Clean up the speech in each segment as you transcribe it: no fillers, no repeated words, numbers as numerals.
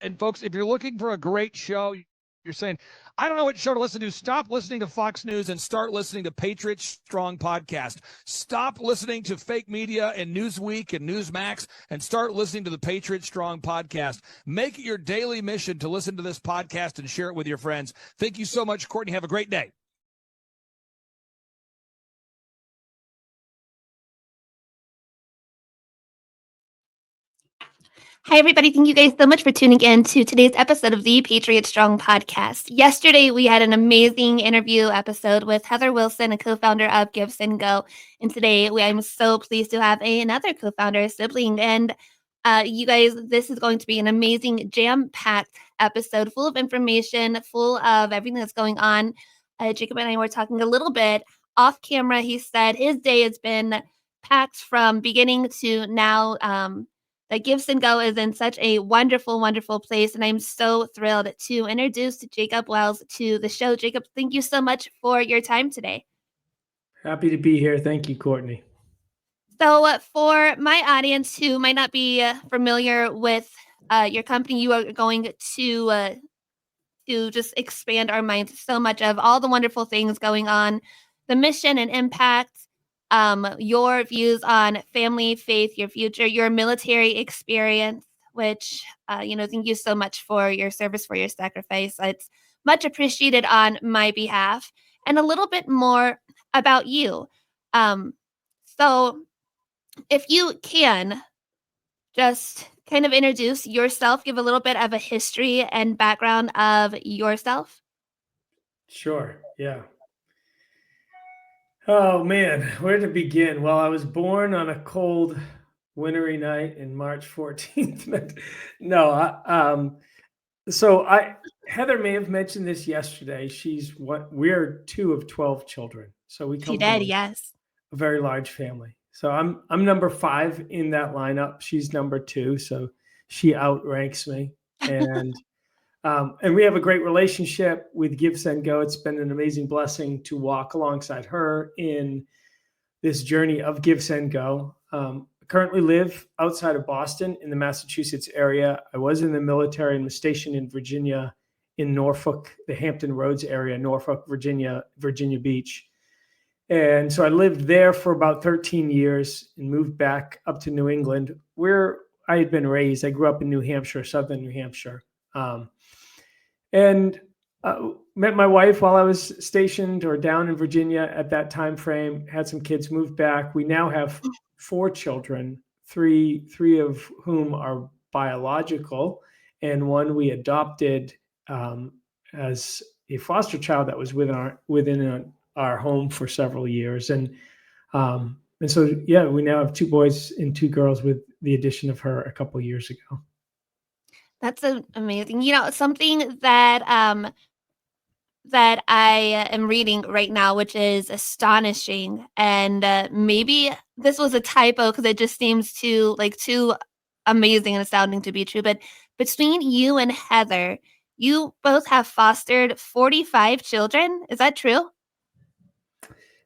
And folks, if you're looking for a great show, you're saying, I don't know what show to listen to. Stop listening to Fox News and start listening to Patriot Strong Podcast. Stop listening to fake media and Newsweek and Newsmax and start listening to the Patriot Strong Podcast. Make it your daily mission to listen to this podcast and share it with your friends. Thank you so much, Courtney. Have a great day. Hi, everybody. Thank you guys so much for tuning in to today's episode of the Patriot Strong podcast. Yesterday, we had an amazing interview episode with Heather Wilson, a co-founder of Give Send Go. And today, I'm so pleased to have another co-founder, sibling. And you guys, this is going to be an amazing, jam-packed episode full of information, full of everything that's going on. Jacob and I were talking a little bit off camera. He said his day has been packed from beginning to now. That Give Send Go is in such a wonderful, wonderful place. And I'm so thrilled to introduce Jacob Wells to the show. Jacob, thank you so much for your time today. Happy to be here. Thank you, Courtney. So for my audience who might not be familiar with your company, you are going to just expand our minds so much of all the wonderful things going on, the mission and impact, your views on family, faith, your future, your military experience, which, thank you so much for your service, for your sacrifice. It's much appreciated on my behalf. And a little bit more about you. So if you can just kind of introduce yourself, give a little bit of a history and background of yourself. Sure. Yeah. Oh, man, where to begin? Well, I was born on a cold, wintry night in March 14th. Heather may have mentioned this yesterday. We're 2 of 12 children. So we come She did, from yes. a very large family. So I'm number 5 in that lineup. She's number 2. So she outranks me. And we have a great relationship with Give Send Go. It's been an amazing blessing to walk alongside her in this journey of Give Send Go. Currently live outside of Boston in the Massachusetts area. I was in the military and was stationed in Virginia, in Norfolk, the Hampton Roads area, Norfolk, Virginia Beach. And so I lived there for about 13 years and moved back up to New England, where I had been raised. I grew up in New Hampshire, southern New Hampshire. And met my wife while I was stationed or down in Virginia at that time frame, had some kids, moved back. We now have 4 children, three of whom are biological, and one we adopted as a foster child that was within our home for several years. And so, yeah, we now have 2 boys and 2 girls with the addition of her a couple of years ago. That's amazing. Something that that I am reading right now, which is astonishing, and maybe this was a typo because it just seems too amazing and astounding to be true. But between you and Heather, you both have fostered 45 children. Is that true?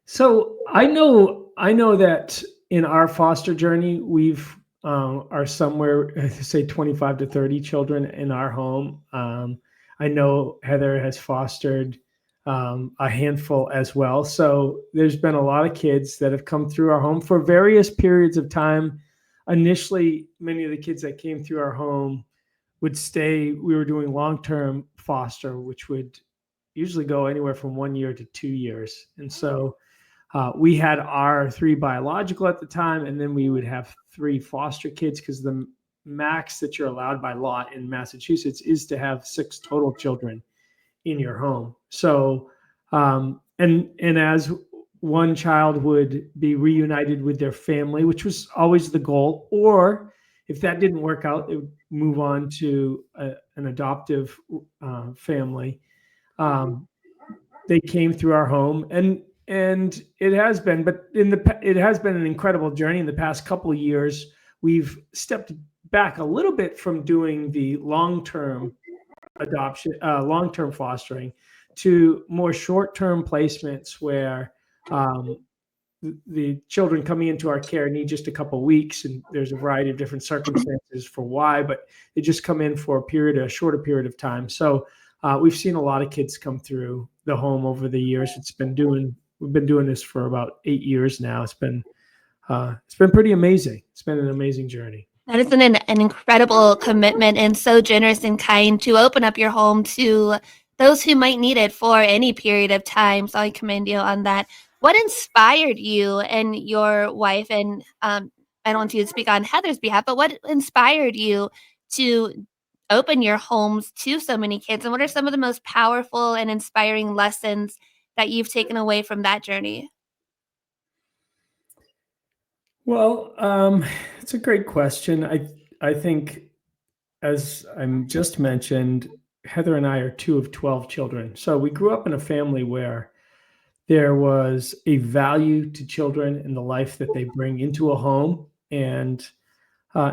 So I know that in our foster journey, we've are somewhere, say 25 to 30 children in our home. I know Heather has fostered a handful as well. So there's been a lot of kids that have come through our home for various periods of time. Initially, many of the kids that came through our home would stay. We were doing long-term foster, which would usually go anywhere from 1 year to 2 years. And so we had our 3 biological at the time, and then we would have 3 foster kids, because the max that you're allowed by law in Massachusetts is to have 6 total children in your home. So, and as one child would be reunited with their family, which was always the goal, or if that didn't work out, they would move on to an adoptive family. They came through our home, and it has been, it has been an incredible journey. In the past couple of years, we've stepped back a little bit from doing the long-term adoption, long-term fostering, to more short-term placements where the children coming into our care need just a couple of weeks, and there's a variety of different circumstances for why, but they just come in for a shorter period of time. So we've seen a lot of kids come through the home over the years. We've been doing this for about 8 years now. It's been pretty amazing. It's been an amazing journey. That is an incredible commitment and so generous and kind to open up your home to those who might need it for any period of time. So I commend you on that. What inspired you and your wife, and I don't want you to speak on Heather's behalf, but what inspired you to open your homes to so many kids? And what are some of the most powerful and inspiring lessons that you've taken away from that journey? Well, it's a great question. I think, as I just mentioned, Heather and I are two of 12 children. So we grew up in a family where there was a value to children and the life that they bring into a home. And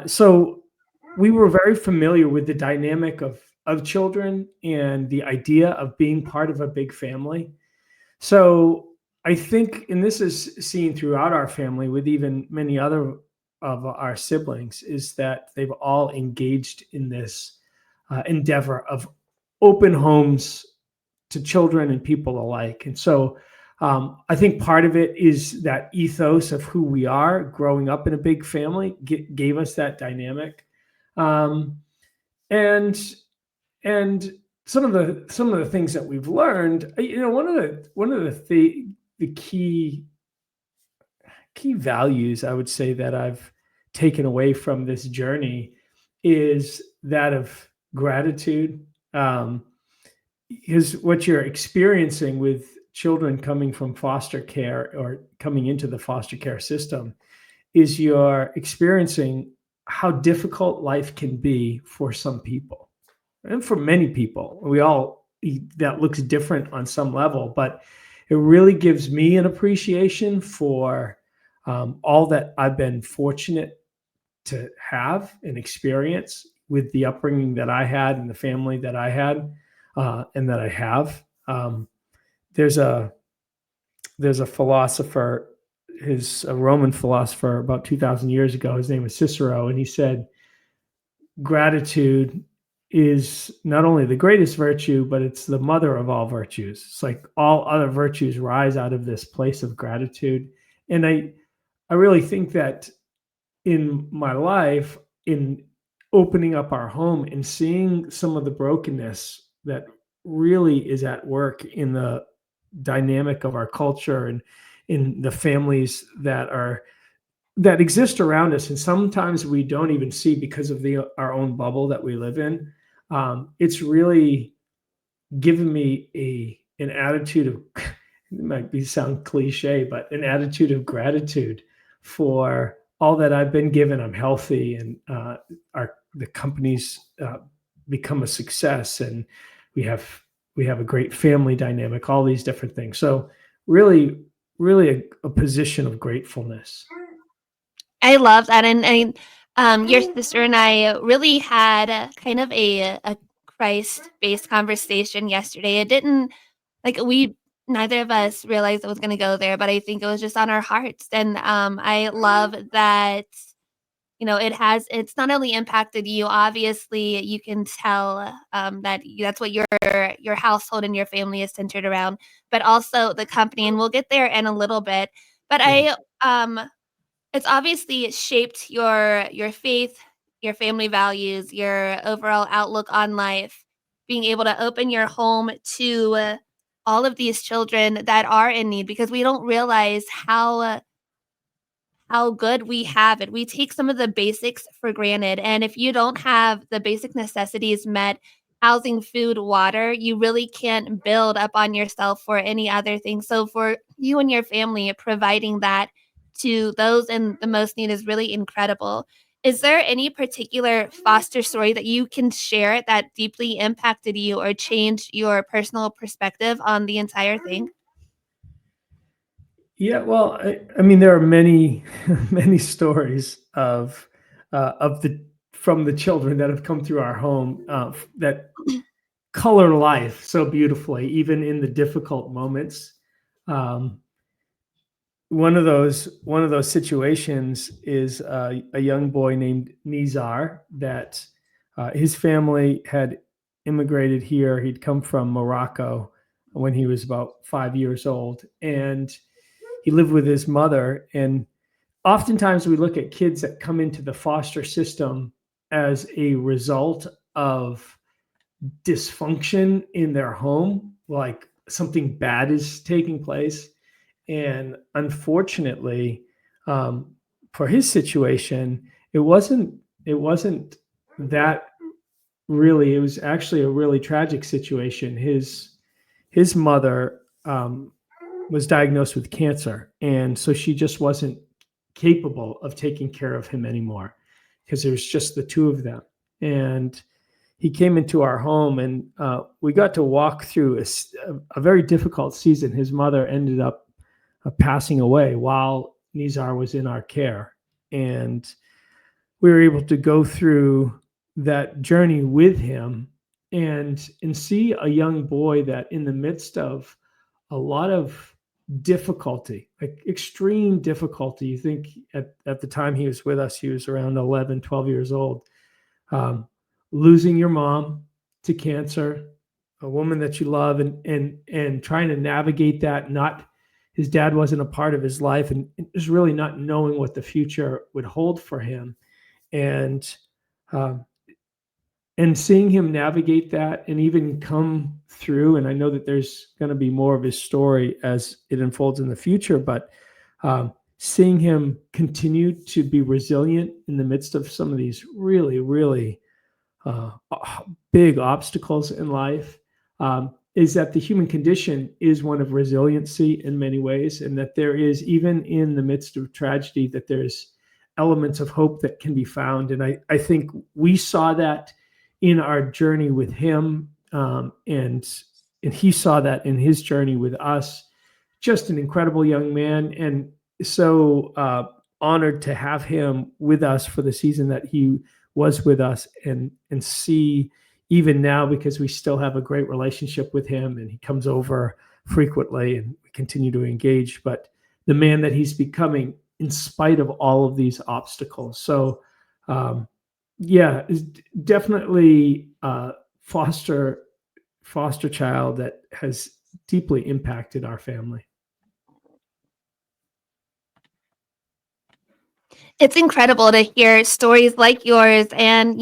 so we were very familiar with the dynamic of children and the idea of being part of a big family. So I think, and this is seen throughout our family with even many other of our siblings, is that they've all engaged in this endeavor of open homes to children and people alike. And so I think part of it is that ethos of who we are growing up in a big family gave us that dynamic. And some of the things that we've learned, one of the key values, I would say, that I've taken away from this journey is that of gratitude. Is what you're experiencing with children coming from foster care or coming into the foster care system is you're experiencing how difficult life can be for some people. And for many people, that looks different on some level, but it really gives me an appreciation for all that I've been fortunate to have and experience with the upbringing that I had and the family that I had and that I have. There's a philosopher, a Roman philosopher about 2,000 years ago. His name was Cicero, and he said, gratitude is not only the greatest virtue, but it's the mother of all virtues. It's like all other virtues rise out of this place of gratitude. And I really think that in my life, in opening up our home and seeing some of the brokenness that really is at work in the dynamic of our culture and in the families that exist around us, and sometimes we don't even see because of our own bubble that we live in. It's really given me an attitude of, it might sound cliche, but an attitude of gratitude for all that I've been given. I'm healthy, and the company's become a success, and we have a great family dynamic, all these different things. So really, really a position of gratefulness. I love that. And your sister and I really had kind of a Christ-based conversation yesterday. It didn't, neither of us realized it was going to go there, but I think it was just on our hearts. And I love that, it's not only impacted you, obviously you can tell that's what your household and your family is centered around, but also the company. And we'll get there in a little bit. But it's obviously shaped your faith, your family values, your overall outlook on life, being able to open your home to all of these children that are in need, because we don't realize how good we have it. We take some of the basics for granted. And if you don't have the basic necessities met, housing, food, water, you really can't build up on yourself for any other thing. So for you and your family, providing that to those in the most need is really incredible. Is there any particular foster story that you can share that deeply impacted you or changed your personal perspective on the entire thing? Yeah, well, I mean, there are many, many stories from the children that have come through our home that color life so beautifully, even in the difficult moments. one of those situations is a young boy named Nizar that his family had immigrated here. He'd come from Morocco when he was about 5 years old, and he lived with his mother. And oftentimes we look at kids that come into the foster system as a result of dysfunction in their home, like something bad is taking place. And unfortunately, for his situation, it wasn't that really. It was actually a really tragic situation. His mother was diagnosed with cancer, and so she just wasn't capable of taking care of him anymore because there was just the two of them. And he came into our home, and we got to walk through a very difficult season. His mother ended up passing away while Nizar was in our care. And we were able to go through that journey with him and see a young boy that in the midst of a lot of difficulty, like extreme difficulty. You think at the time he was with us, he was around 11, 12 years old. Losing your mom to cancer, a woman that you love, and trying to navigate that. Not his dad wasn't a part of his life, and just really not knowing what the future would hold for him, and um, and seeing him navigate that and even come through. And I know that there's going to be more of his story as it unfolds in the future, but seeing him continue to be resilient in the midst of some of these really, really big obstacles in life, is that the human condition is one of resiliency in many ways, and that there is, even in the midst of tragedy, that there's elements of hope that can be found. And I think we saw that in our journey with him, and he saw that in his journey with us. Just an incredible young man, and so honored to have him with us for the season that he was with us, and see even now, because we still have a great relationship with him and he comes over frequently and we continue to engage, but the man that he's becoming in spite of all of these obstacles. So yeah, is definitely foster child that has deeply impacted our family. It's incredible to hear stories like yours and,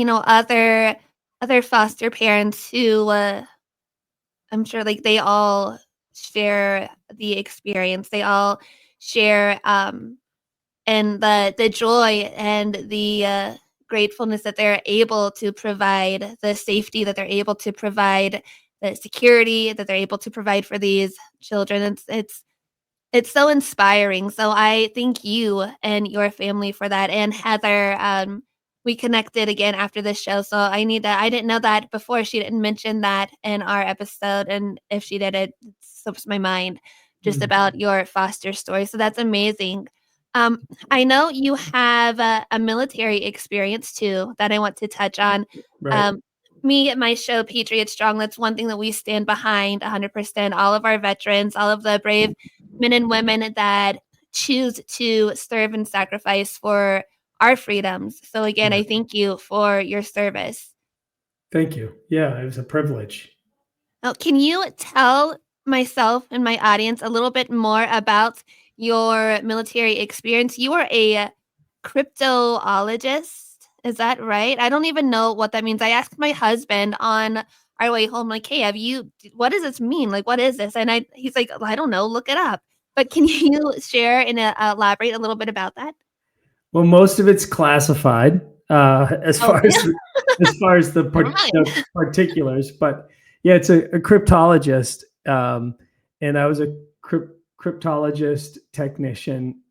other foster parents who, I'm sure, like, they all share the experience. They all share, and the joy and the, gratefulness that they're able to provide, the safety that they're able to provide, the security that they're able to provide for these children. It's so inspiring. So I thank you and your family for that. And Heather, we connected again after this show. So I didn't know that before. She didn't mention that in our episode. And if she did, it slips my mind just about your foster story. So that's amazing. I know you have a military experience too that I want to touch on. Right. Um, Me and my show, Patriot Strong, that's one thing that we stand behind 100%. All of our veterans, all of the brave men and women that choose to serve and sacrifice for our freedoms. So again, Yeah. I thank you for your service. Thank you. Yeah, it was a privilege. Now, can you tell myself and my audience a little bit more about your military experience? You are a cryptologist. Is that right? I don't even know what that means. I asked my husband on our way home, like, "Hey, what does this mean? Like, what is this?" And he's like, "I don't know. Look it up." But can you share and elaborate a little bit about that? Well, most of it's classified as Oh, far yeah. as the, Never mind. the particulars, but yeah, it's a cryptologist, and I was a cryptologist technician.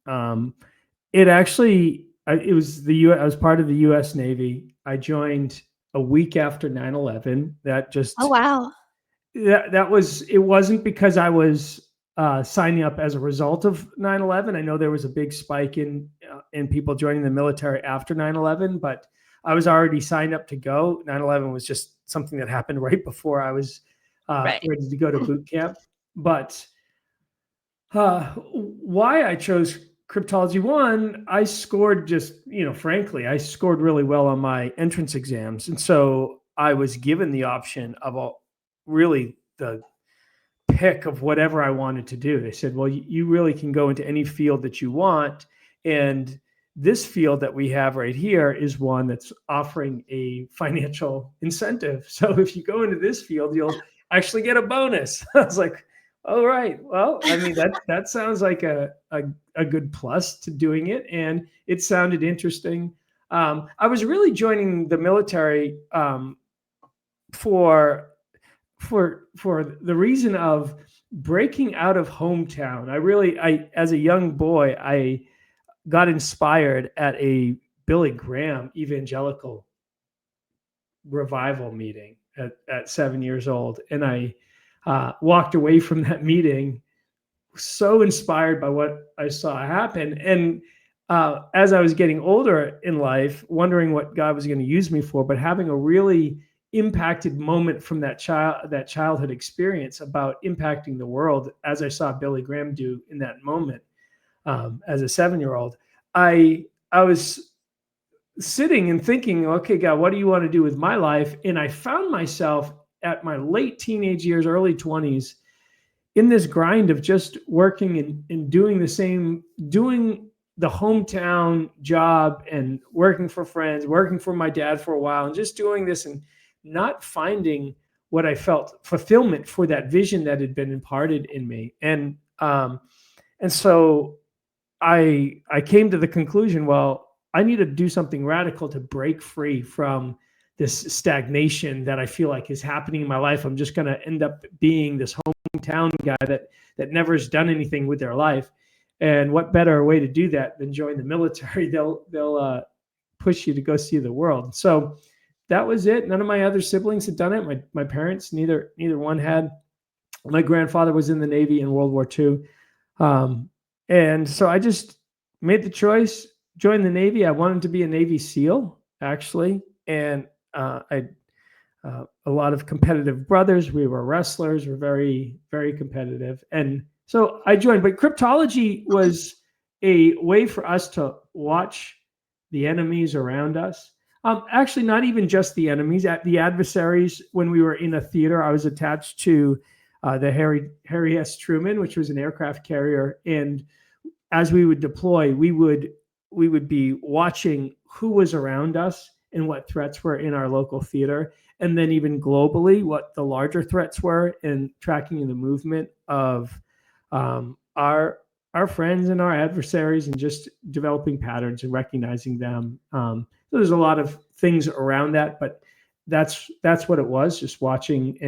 It actually, it was I was part of the U.S. Navy. I joined a week after 9/11. That Oh, just wow. that was, it wasn't because I was signing up as a result of 9/11. I know there was a big spike in people joining the military after 9/11, but I was already signed up to go. 9/11 was just something that happened right before I was Right. ready to go to boot camp. But Why I chose cryptology? One, I scored just, frankly, I scored really well on my entrance exams. And so I was given the option of really the pick of whatever I wanted to do. They said, well, you really can go into any field that you want. And this field that we have right here is one that's offering a financial incentive. So if you go into this field, you'll actually get a bonus. I was like, all right, well, I mean, that sounds like a good plus to doing it. And it sounded interesting. I was really joining the military for the reason of breaking out of hometown. I as a young boy, I got inspired at a Billy Graham evangelical revival meeting at 7 years old, and I walked away from that meeting so inspired by what I saw happen. And as I was getting older in life, wondering what God was going to use me for, but having a really impacted moment from that childhood experience about impacting the world, as I saw Billy Graham do in that moment. As a 7-year-old, I was sitting and thinking, okay, God, what do you want to do with my life? And I found myself at my late teenage years, early 20s, in this grind of just working and doing the hometown job and working for friends, working for my dad for a while, and just doing this and not finding what I felt fulfillment for that vision that had been imparted in me. And so I came to the conclusion, well, I need to do something radical to break free from this stagnation that I feel like is happening in my life. I'm just going to end up being this hometown guy that never has done anything with their life. And what better way to do that than join the military? They'll push you to go see the world. So that was it. None of my other siblings had done it. My parents, neither one had. My grandfather was in the Navy in World War II. And so I just made the choice, joined the Navy. I wanted to be a Navy SEAL, actually. And I a lot of competitive brothers. We were wrestlers. We're very, very competitive. And so I joined. But cryptology was a way for us to watch the enemies around us. Actually, not even just the enemies, the adversaries. When we were in a theater, I was attached to the Harry S. Truman, which was an aircraft carrier. And as we would deploy, we would be watching who was around us and what threats were in our local theater, and then even globally, what the larger threats were, and tracking the movement of our friends and our adversaries, and just developing patterns and recognizing them. So there's a lot of things around that, but that's what it was, just watching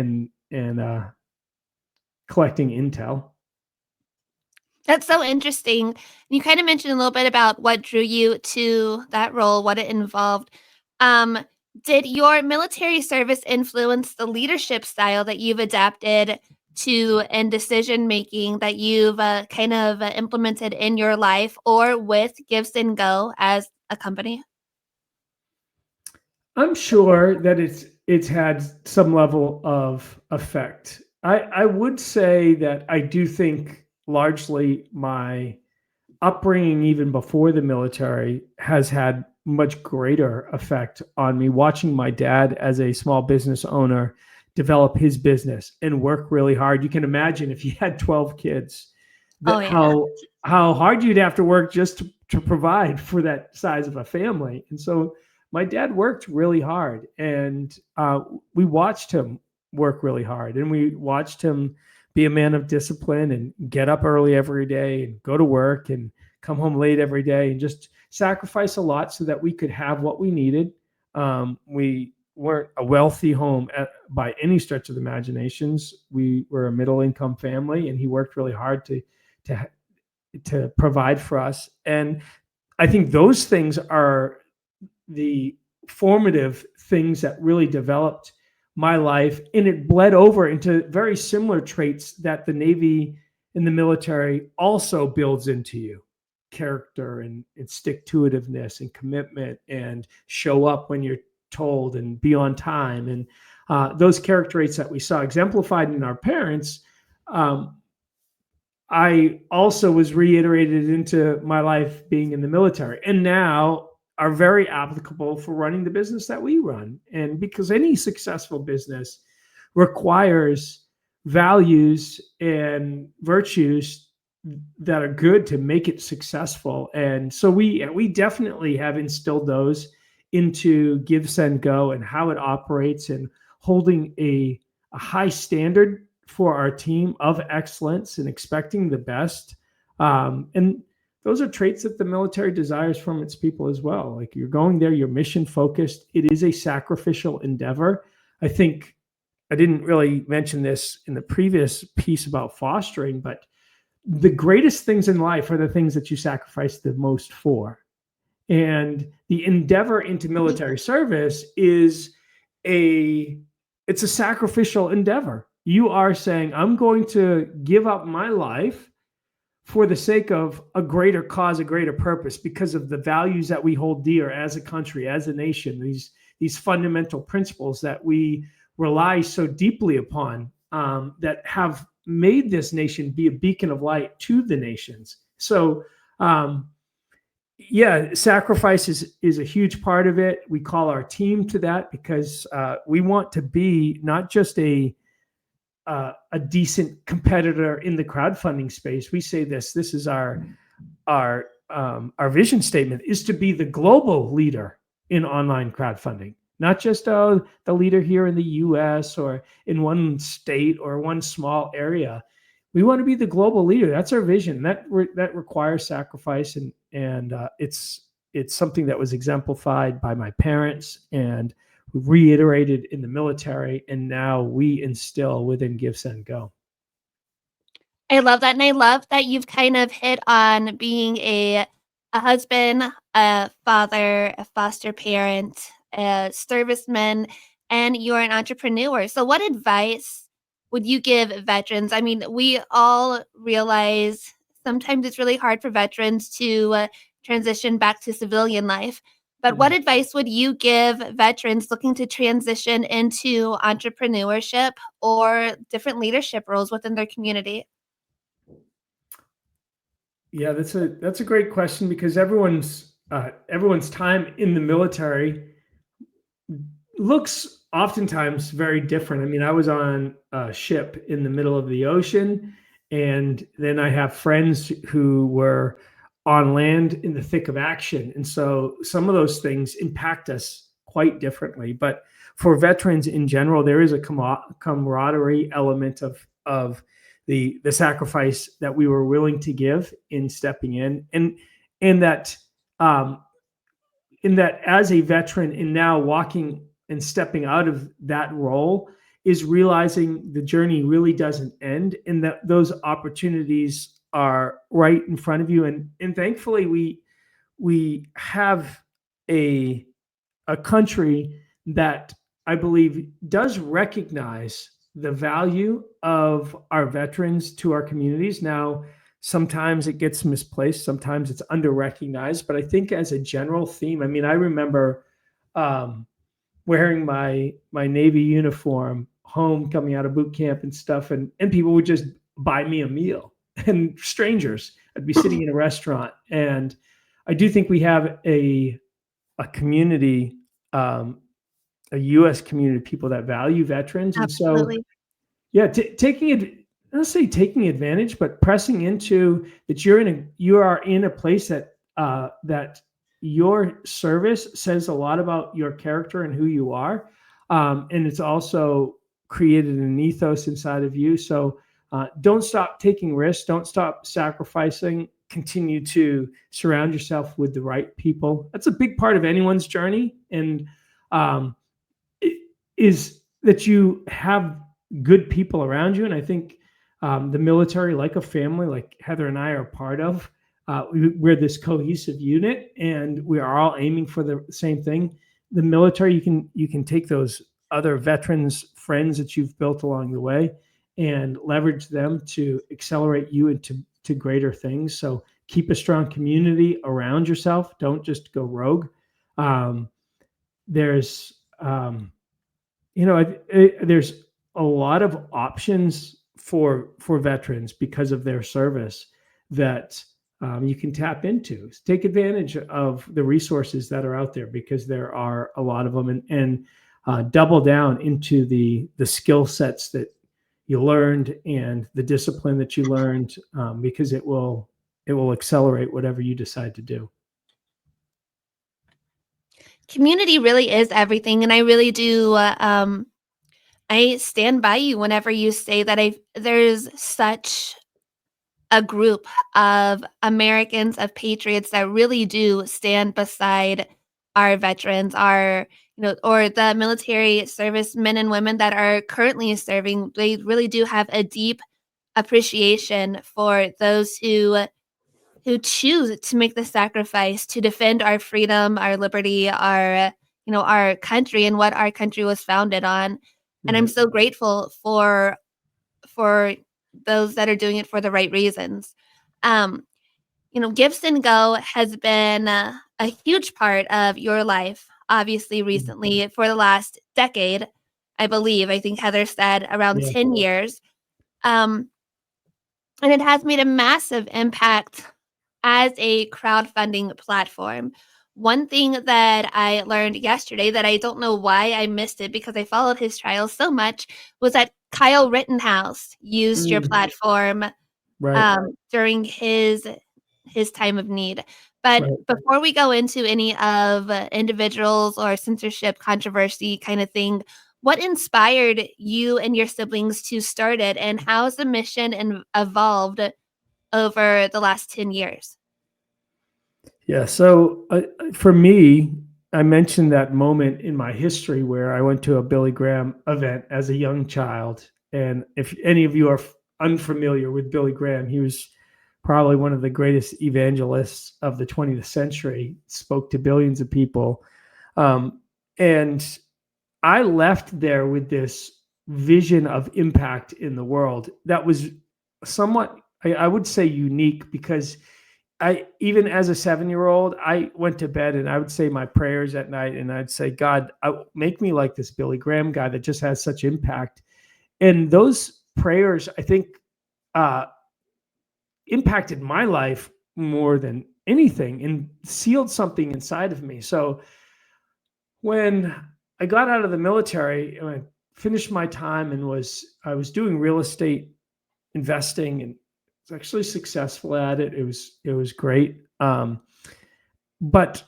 and collecting intel. That's so interesting. You kind of mentioned a little bit about what drew you to that role, what it involved. Um, did your military service influence the leadership style that you've adapted to and decision making that you've kind of implemented in your life or with Gives and Go as a company? I'm sure that it's had some level of effect. I would say that I do think largely my upbringing, even before the military, has had much greater effect on me. Watching my dad as a small business owner develop his business and work really hard. You can imagine if he had 12 kids, how hard you'd have to work just to provide for that size of a family. And so my dad worked really hard, and we watched him work really hard, and we watched him be a man of discipline and get up early every day and go to work and come home late every day and just sacrifice a lot so that we could have what we needed. We weren't a wealthy home by any stretch of the imaginations. We were a middle income family, and he worked really hard to provide for us. And I think those things are the formative things that really developed my life, and it bled over into very similar traits that the Navy and the military also builds into you: character and stick-to-itiveness and commitment, and show up when you're told, and be on time. And those character traits that we saw exemplified in our parents, I also was reiterated into my life being in the military, and now are very applicable for running the business that we run. And because any successful business requires values and virtues that are good to make it successful. And so we definitely have instilled those into Give, Send, Go and how it operates, and holding a high standard for our team of excellence and expecting the best. And those are traits that the military desires from its people as well. Like, you're going there, you're mission focused. It is a sacrificial endeavor. I think I didn't really mention this in the previous piece about fostering, but the greatest things in life are the things that you sacrifice the most for. And the endeavor into military service is it's a sacrificial endeavor. You are saying, I'm going to give up my life for the sake of a greater cause, a greater purpose, because of the values that we hold dear as a country, as a nation, these fundamental principles that we rely so deeply upon, that have made this nation be a beacon of light to the nations. So, yeah, sacrifice is a huge part of it. We call our team to that because we want to be not just a decent competitor in the crowdfunding space. We say this is our vision statement, is to be the global leader in online crowdfunding, not just the leader here in the US or in one state or one small area. We want to be the global leader. That's our vision. That requires sacrifice, and it's something that was exemplified by my parents and reiterated in the military, and now we instill within Give, Send, Go. I love that, and I love that you've kind of hit on being a husband, a father, a foster parent, a serviceman, and you're an entrepreneur. So what advice would you give veterans? I mean, we all realize sometimes it's really hard for veterans to transition back to civilian life. But what advice would you give veterans looking to transition into entrepreneurship or different leadership roles within their community? Yeah, that's a great question, because everyone's time in the military looks oftentimes very different. I mean, I was on a ship in the middle of the ocean, and then I have friends who were on land in the thick of action. And so some of those things impact us quite differently. But for veterans in general, there is a camaraderie element of the sacrifice that we were willing to give in stepping in, and that in that as a veteran and now walking and stepping out of that role is realizing the journey really doesn't end, and that those opportunities are right in front of you. And thankfully we have a country that I believe does recognize the value of our veterans to our communities. Now, sometimes it gets misplaced, sometimes it's under recognized, but I think as a general theme, I mean, I remember wearing my Navy uniform home, coming out of boot camp and stuff, and people would just buy me a meal, and strangers. I'd be sitting in a restaurant, and I do think we have a community, a U.S. community of people that value veterans, and so Absolutely. yeah, I don't say taking advantage, but pressing into that you are in a place that that your service says a lot about your character and who you are, and it's also created an ethos inside of you. So don't stop taking risks, don't stop sacrificing. Continue to surround yourself with the right people. That's a big part of anyone's journey, and is that you have good people around you. And I think the military, like a family, like Heather and I are part of, we're this cohesive unit, and we are all aiming for the same thing. The military, you can take those other veterans, friends that you've built along the way, and leverage them to accelerate you into greater things. So keep a strong community around yourself. Don't just go rogue. There's there's a lot of options for veterans because of their service that you can tap into. Take advantage of the resources that are out there, because there are a lot of them, and double down into the skill sets that you learned and the discipline that you learned, because it will accelerate whatever you decide to do. Community really is everything, and I really do. I stand by you whenever you say that. There's such a group of Americans, of patriots that really do stand beside our veterans, our or the military service men and women that are currently serving. They really do have a deep appreciation for those who choose to make the sacrifice to defend our freedom, our liberty, our our country and what our country was founded on. And I'm Right. so grateful for those that are doing it for the right reasons. Um, Gifts and Go has been a huge part of your life, obviously recently for the last decade, I believe. I think Heather said around Yeah. 10 years. Um, and it has made a massive impact as a crowdfunding platform. One thing that I learned yesterday that I don't know why I missed it because I followed his trials so much was that Kyle Rittenhouse used your platform Right. during his time of need. But Right. before we go into any of individuals or censorship controversy kind of thing, what inspired you and your siblings to start it, and how has the mission evolved over the last 10 years? Yeah. So for me, I mentioned that moment in my history where I went to a Billy Graham event as a young child. And if any of you are unfamiliar with Billy Graham, he was probably one of the greatest evangelists of the 20th century, spoke to billions of people. And I left there with this vision of impact in the world that was somewhat, I would say, unique, because I, even as a 7-year-old, I went to bed and I would say my prayers at night, and I'd say, God, make me like this Billy Graham guy that just has such impact. And those prayers, I think, uh, impacted my life more than anything and sealed something inside of me. So when I got out of the military and I finished my time and I was doing real estate investing and was actually successful at it. It was great. But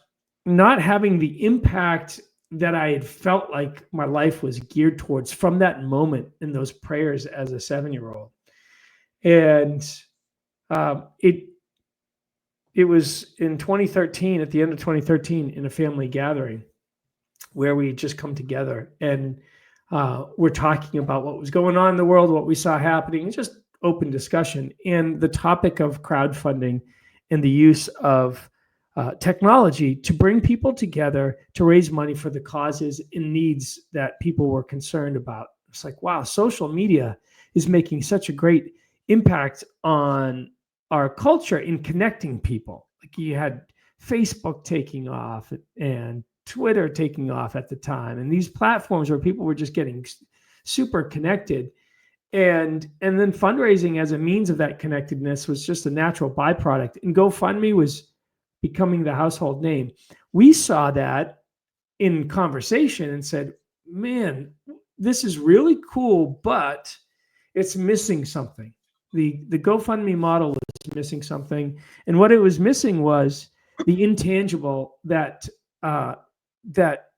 not having the impact that I had felt like my life was geared towards from that moment in those prayers as a 7-year-old. And it was in 2013, at the end of 2013, in a family gathering where we had just come together and we're talking about what was going on in the world, what we saw happening, just open discussion. And the topic of crowdfunding and the use of technology to bring people together to raise money for the causes and needs that people were concerned about. It's like, wow, social media is making such a great impact on our culture in connecting people. Like, you had Facebook taking off and Twitter taking off at the time, and these platforms where people were just getting super connected. And then fundraising as a means of that connectedness was just a natural byproduct. And GoFundMe was becoming the household name. We saw that in conversation and said, man, this is really cool, but it's missing something. The GoFundMe model is missing something. And what it was missing was the intangible that that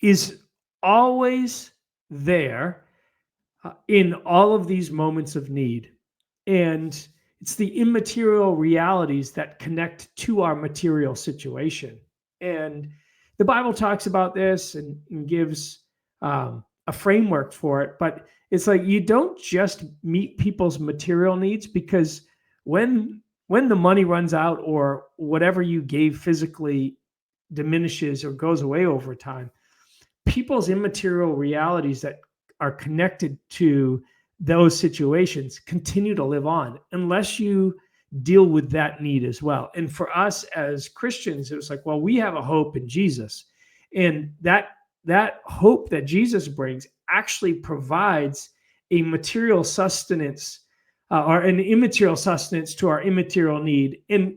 is always there in all of these moments of need. And it's the immaterial realities that connect to our material situation. And the Bible talks about this and gives a framework for it. But it's like, you don't just meet people's material needs, because when the money runs out or whatever you gave physically diminishes or goes away over time, people's immaterial realities that are connected to those situations continue to live on unless you deal with that need as well. And for us as Christians, it was like, well, we have a hope in Jesus. And that hope that Jesus brings actually provides a material sustenance or an immaterial sustenance to our immaterial need. And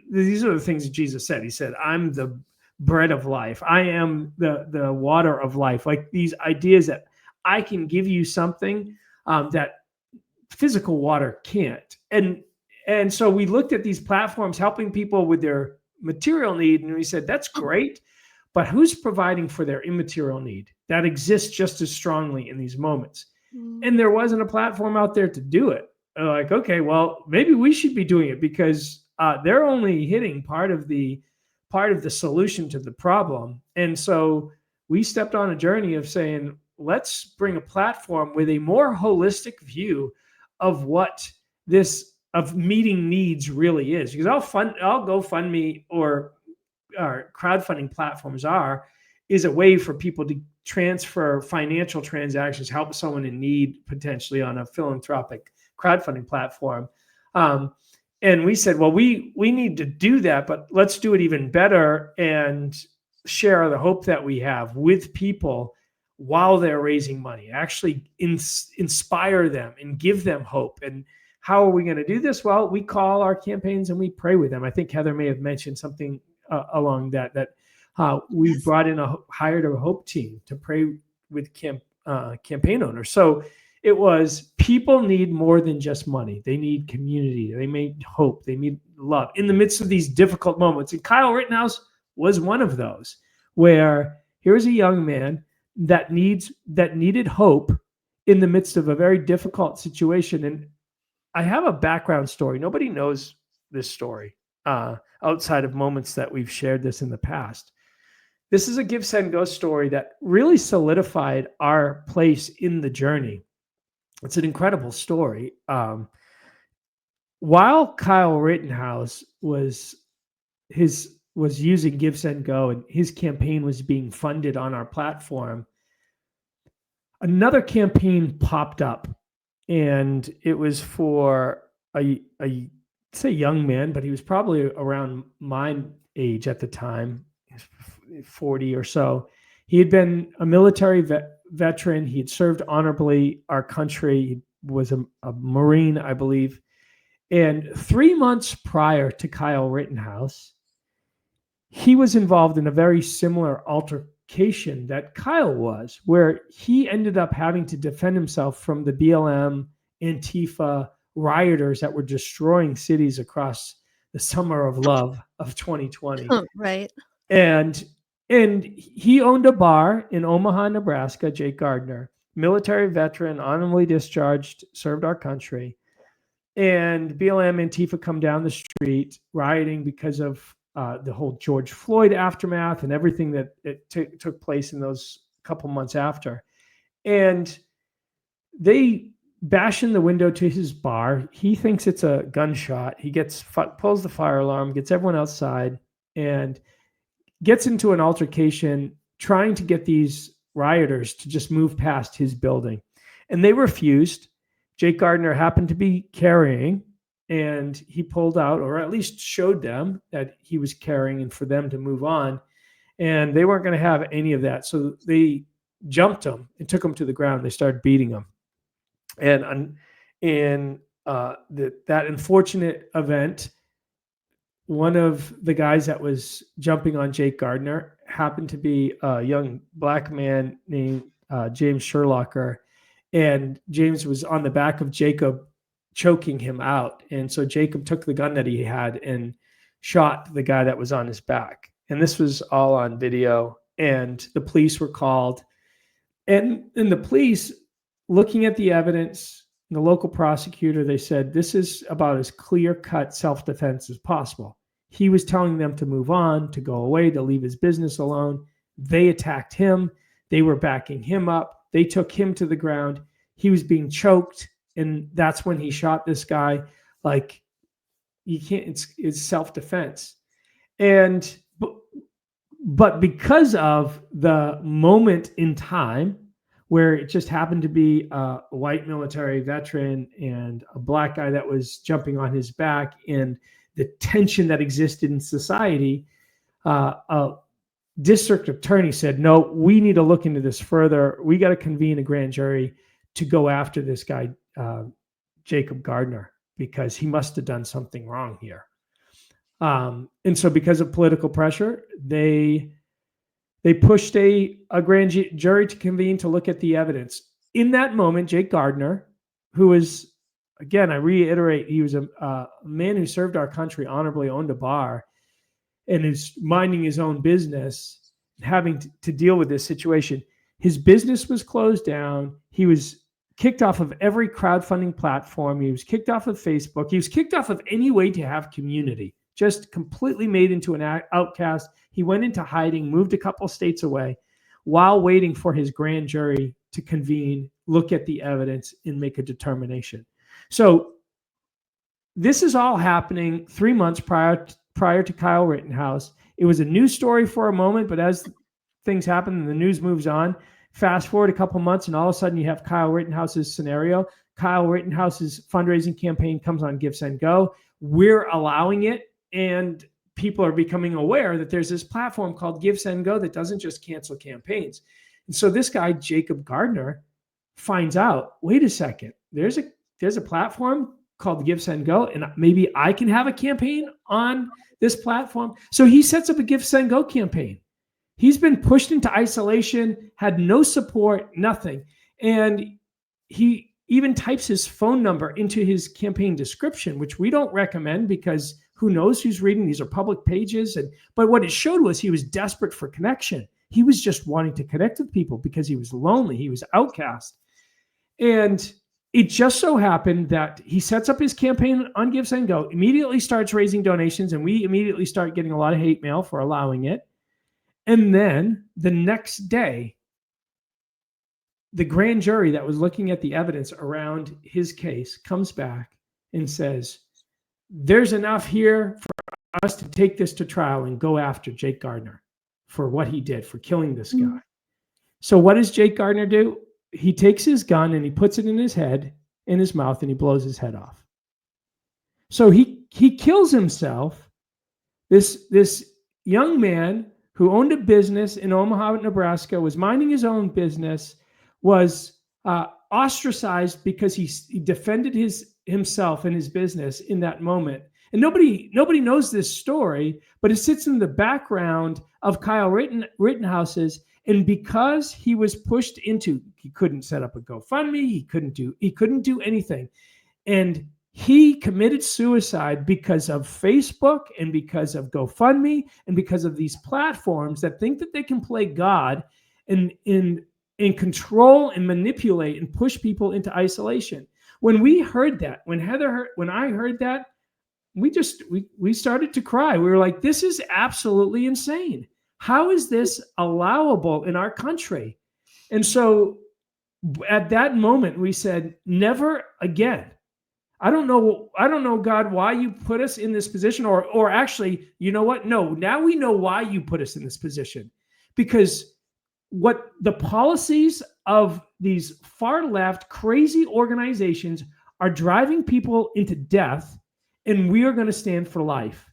these are the things that Jesus said. He said, I'm the bread of life. I am the water of life. Like these ideas that I can give you something that physical water can't. And so we looked at these platforms helping people with their material need, and we said, that's great, but who's providing for their immaterial need that exists just as strongly in these moments? And there wasn't a platform out there to do it. Like, okay, well, maybe we should be doing it, because they're only hitting part of the solution to the problem. And so we stepped on a journey of saying, let's bring a platform with a more holistic view of what this of meeting needs really is. Because I'll GoFundMe or crowdfunding platforms is a way for people to transfer financial transactions, help someone in need potentially on a philanthropic crowdfunding platform. And we said, well, we need to do that, but let's do it even better and share the hope that we have with people while they're raising money, actually inspire them and give them hope. And how are we going to do this? Well, we call our campaigns and we pray with them. I think Heather may have mentioned something along that we brought in hired a hope team to pray with campaign owners. So it was, people need more than just money. They need community. They need hope. They need love in the midst of these difficult moments. And Kyle Rittenhouse was one of those, where here's a young man that needed hope in the midst of a very difficult situation. And I have a background story. Nobody knows this story outside of moments that we've shared this in the past. This is a Give, Send, Go story that really solidified our place in the journey. It's an incredible story. While Kyle Rittenhouse was using Give, Send, Go, and his campaign was being funded on our platform, another campaign popped up, and it was for a young man, but he was probably around my age at the time, 40 or so. He had been a military veteran. He had served honorably our country. He was a Marine, I believe. And 3 months prior to Kyle Rittenhouse, he was involved in a very similar altercation that Kyle was, where he ended up having to defend himself from the BLM, Antifa rioters that were destroying cities across the summer of love of 2020. Right. And he owned a bar in Omaha, Nebraska, Jake Gardner, military veteran, honorably discharged, served our country. And BLM, Antifa come down the street rioting because of the whole George Floyd aftermath and everything that took place in those couple months after. And they bash in the window to his bar. He thinks it's a gunshot. He pulls the fire alarm, gets everyone outside, and gets into an altercation trying to get these rioters to just move past his building. And they refused. Jake Gardner happened to be carrying, and he pulled out, or at least showed them that he was carrying, and for them to move on. And they weren't going to have any of that. So they jumped him and took him to the ground. They started beating him. And in that unfortunate event, one of the guys that was jumping on Jake Gardner happened to be a young black man named James Sherlocker. And James was on the back of Jacob, choking him out. And so Jacob took the gun that he had and shot the guy that was on his back. And this was all on video. And the police were called. And the police, looking at the evidence, the local prosecutor, they said, this is about as clear-cut self-defense as possible. He was telling them to move on, to go away, to leave his business alone. They attacked him. They were backing him up. They took him to the ground. He was being choked, and that's when he shot this guy. Like, you can't, it's self-defense. But because of the moment in time where it just happened to be a white military veteran and a black guy that was jumping on his back, and the tension that existed in society, a district attorney said, no, we need to look into this further. We got to convene a grand jury to go after this guy, Jacob Gardner, because he must have done something wrong here. And so because of political pressure, they pushed a grand jury to convene to look at the evidence. In that moment, Jake Gardner, who was, again, I reiterate, he was a man who served our country honorably, owned a bar, and is minding his own business, having to deal with this situation. His business was closed down. He was kicked off of every crowdfunding platform. He was kicked off of Facebook. He was kicked off of any way to have community, just completely made into an outcast. He went into hiding, moved a couple states away while waiting for his grand jury to convene, look at the evidence, and make a determination. So this is all happening 3 months prior to Kyle Rittenhouse. It was a news story for a moment, but as things happen and the news moves on, fast forward a couple months, and all of a sudden you have Kyle Rittenhouse's scenario. Kyle Rittenhouse's fundraising campaign comes on Give, Send, Go. We're allowing it, and people are becoming aware that there's this platform called Give, Send, Go that doesn't just cancel campaigns. And so this guy, Jacob Gardner, finds out, wait a second, there's a platform called Give, Send, Go, and maybe I can have a campaign on this platform. So he sets up a Give, Send, Go campaign. He's been pushed into isolation, had no support, nothing. And he even types his phone number into his campaign description, which we don't recommend because who knows who's reading? These are public pages. But what it showed was he was desperate for connection. He was just wanting to connect with people because he was lonely. He was outcast. And it just so happened that he sets up his campaign on Give, Send, Go, immediately starts raising donations, and we immediately start getting a lot of hate mail for allowing it. And then the next day, the grand jury that was looking at the evidence around his case comes back and says, there's enough here for us to take this to trial and go after Jake Gardner for what he did, for killing this guy. So what does Jake Gardner do? He takes his gun and he puts it in his head, in his mouth, and he blows his head off. So he kills himself. This young man who owned a business in Omaha, Nebraska, was minding his own business, was ostracized because he defended himself and his business in that moment. And nobody knows this story, but it sits in the background of Kyle Rittenhouse's. And because he was pushed into, he couldn't set up a GoFundMe, he couldn't do anything. And he committed suicide because of Facebook and because of GoFundMe and because of these platforms that think that they can play God and control and manipulate and push people into isolation. When we heard that, when I heard that, we started to cry. We were like, this is absolutely insane. How is this allowable in our country? And so at that moment, we said, never again. I don't know, God, why you put us in this position, or actually, you know what? No, now we know why you put us in this position, because what the policies of these far left crazy organizations are driving people into death, and we are going to stand for life.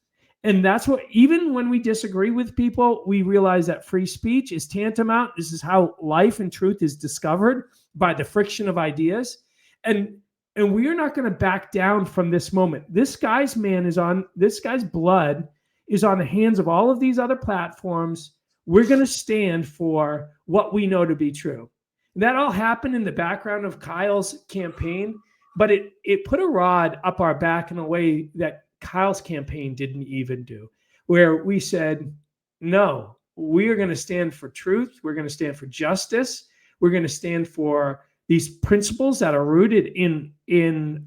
And that's what, even when we disagree with people, we realize that free speech is tantamount. This is how life and truth is discovered, by the friction of ideas. And we are not going to back down from this moment. This guy's blood is on the hands of all of these other platforms. We're going to stand for what we know to be true. And that all happened in the background of Kyle's campaign, but it put a rod up our back in a way that Kyle's campaign didn't even do, where we said, no, we are going to stand for truth. We're going to stand for justice. We're going to stand for these principles that are rooted in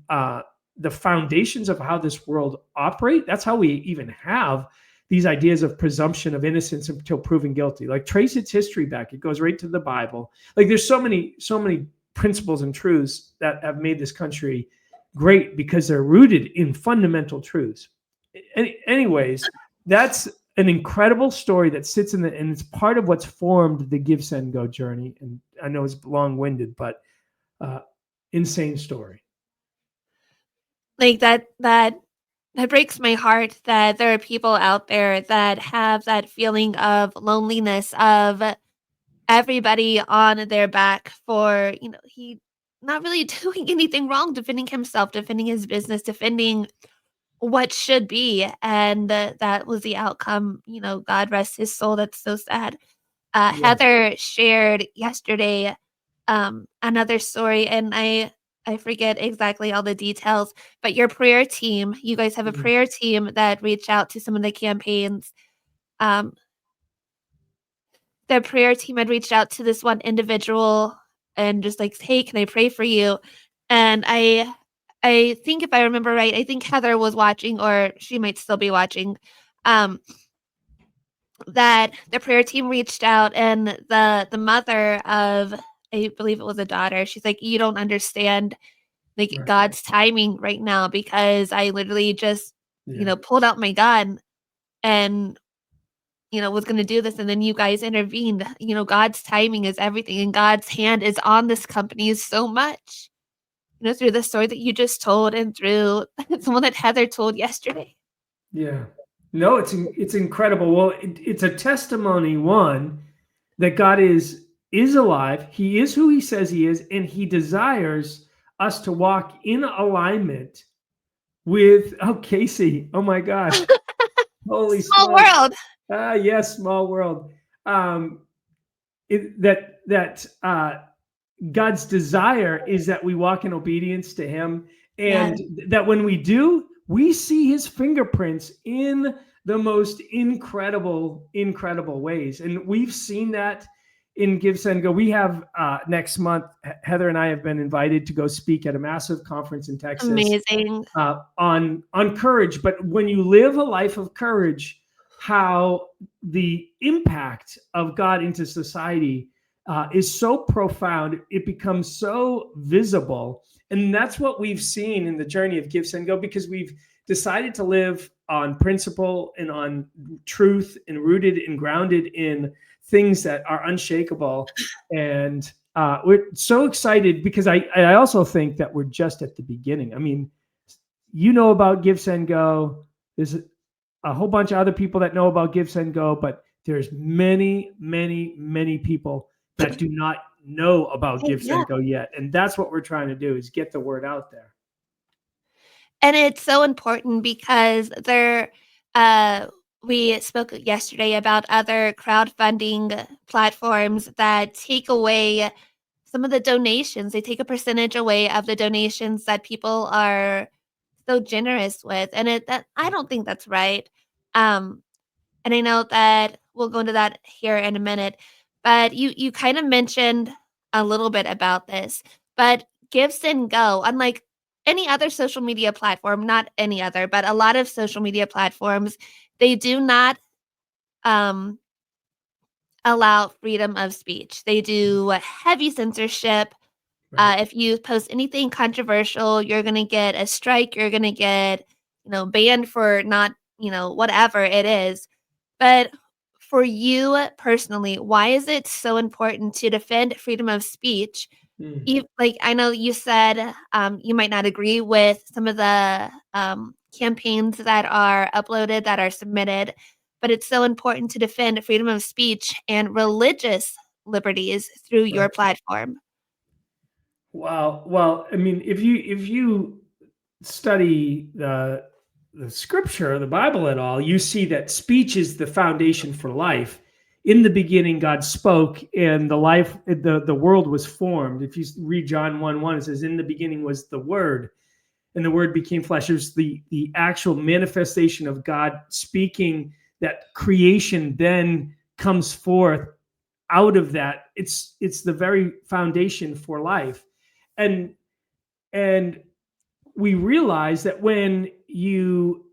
the foundations of how this world operates. That's how we even have these ideas of presumption of innocence until proven guilty. Like, trace its history back. It goes right to the Bible. Like, there's so many principles and truths that have made this country great because they're rooted in fundamental truths. Anyways, that's an incredible story that sits and it's part of what's formed the Give, Send, Go journey. And I know it's long-winded, but insane story. Like that breaks my heart that there are people out there that have that feeling of loneliness, of everybody on their back for, he not really doing anything wrong, defending himself, defending his business, defending what should be, and that was the outcome. God rest his soul. That's so sad. Yeah. Heather shared yesterday another story, and I forget exactly all the details, but your prayer team, you guys have a Mhm. prayer team that reached out to some of the campaigns. Um, the prayer team had reached out to this one individual and just like, "Hey, can I pray for you?" And I think if I remember right, I think Heather was watching, or she might still be watching. Um, that the prayer team reached out, and the mother of, I believe it was a daughter, she's like, "You don't understand like Right. God's timing right now, because I literally just, Yeah. pulled out my gun and was going to do this, and then you guys intervened. God's timing is everything, and God's hand is on this company so much, through the story that you just told, and through the one that Heather told yesterday." Yeah. No, it's incredible. Well, it's a testimony, one, that God is alive. He is who he says he is, and he desires us to walk in alignment with, oh, Casey. Oh my gosh. Holy Small smokes. world. Yes, small world. Um, that God's desire is that we walk in obedience to him, Yes. and that when we do, we see his fingerprints in the most incredible ways. And we've seen that in Give, Send, Go. We have next month, Heather and I have been invited to go speak at a massive conference in Texas Amazing. on courage. But when you live a life of courage, how the impact of God into society is so profound, it becomes so visible. And that's what we've seen in the journey of Give, Send, Go, because we've decided to live on principle and on truth, and rooted and grounded in things that are unshakable. And we're so excited, because I also think that we're just at the beginning. I mean, about Give, Send, Go. There's a whole bunch of other people that know about Give, Send, Go, but there's many people that do not know about Give, Yeah. Send, Go yet. And that's what we're trying to do, is get the word out there. And it's so important because we spoke yesterday about other crowdfunding platforms that take away some of the donations. They take a percentage away of the donations that people are so generous with. And I don't think that's right. Um, and I know that we'll go into that here in a minute, but you kind of mentioned a little bit about this, but Give, Send, Go, unlike any other social media platform, not any other, but a lot of social media platforms, they do not um, allow freedom of speech. They do heavy censorship. Right. If you post anything controversial, you're gonna get a strike. You're gonna get, banned for not, whatever it is. But for you personally, why is it so important to defend freedom of speech? Mm. Like, I know you said you might not agree with some of the campaigns that are uploaded, that are submitted, but it's so important to defend freedom of speech and religious liberties through your Right. platform. Wow. Well, I mean, if you study the scripture, the Bible at all, you see that speech is the foundation for life. In the beginning, God spoke, and the world was formed. If you read John 1:1, it says, "In the beginning was the Word, and the Word became flesh." There's the actual manifestation of God speaking, that creation then comes forth out of that. It's the very foundation for life. And and we realize that when you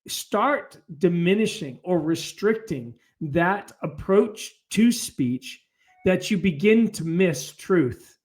start diminishing or restricting that approach to speech, that you begin to miss truth.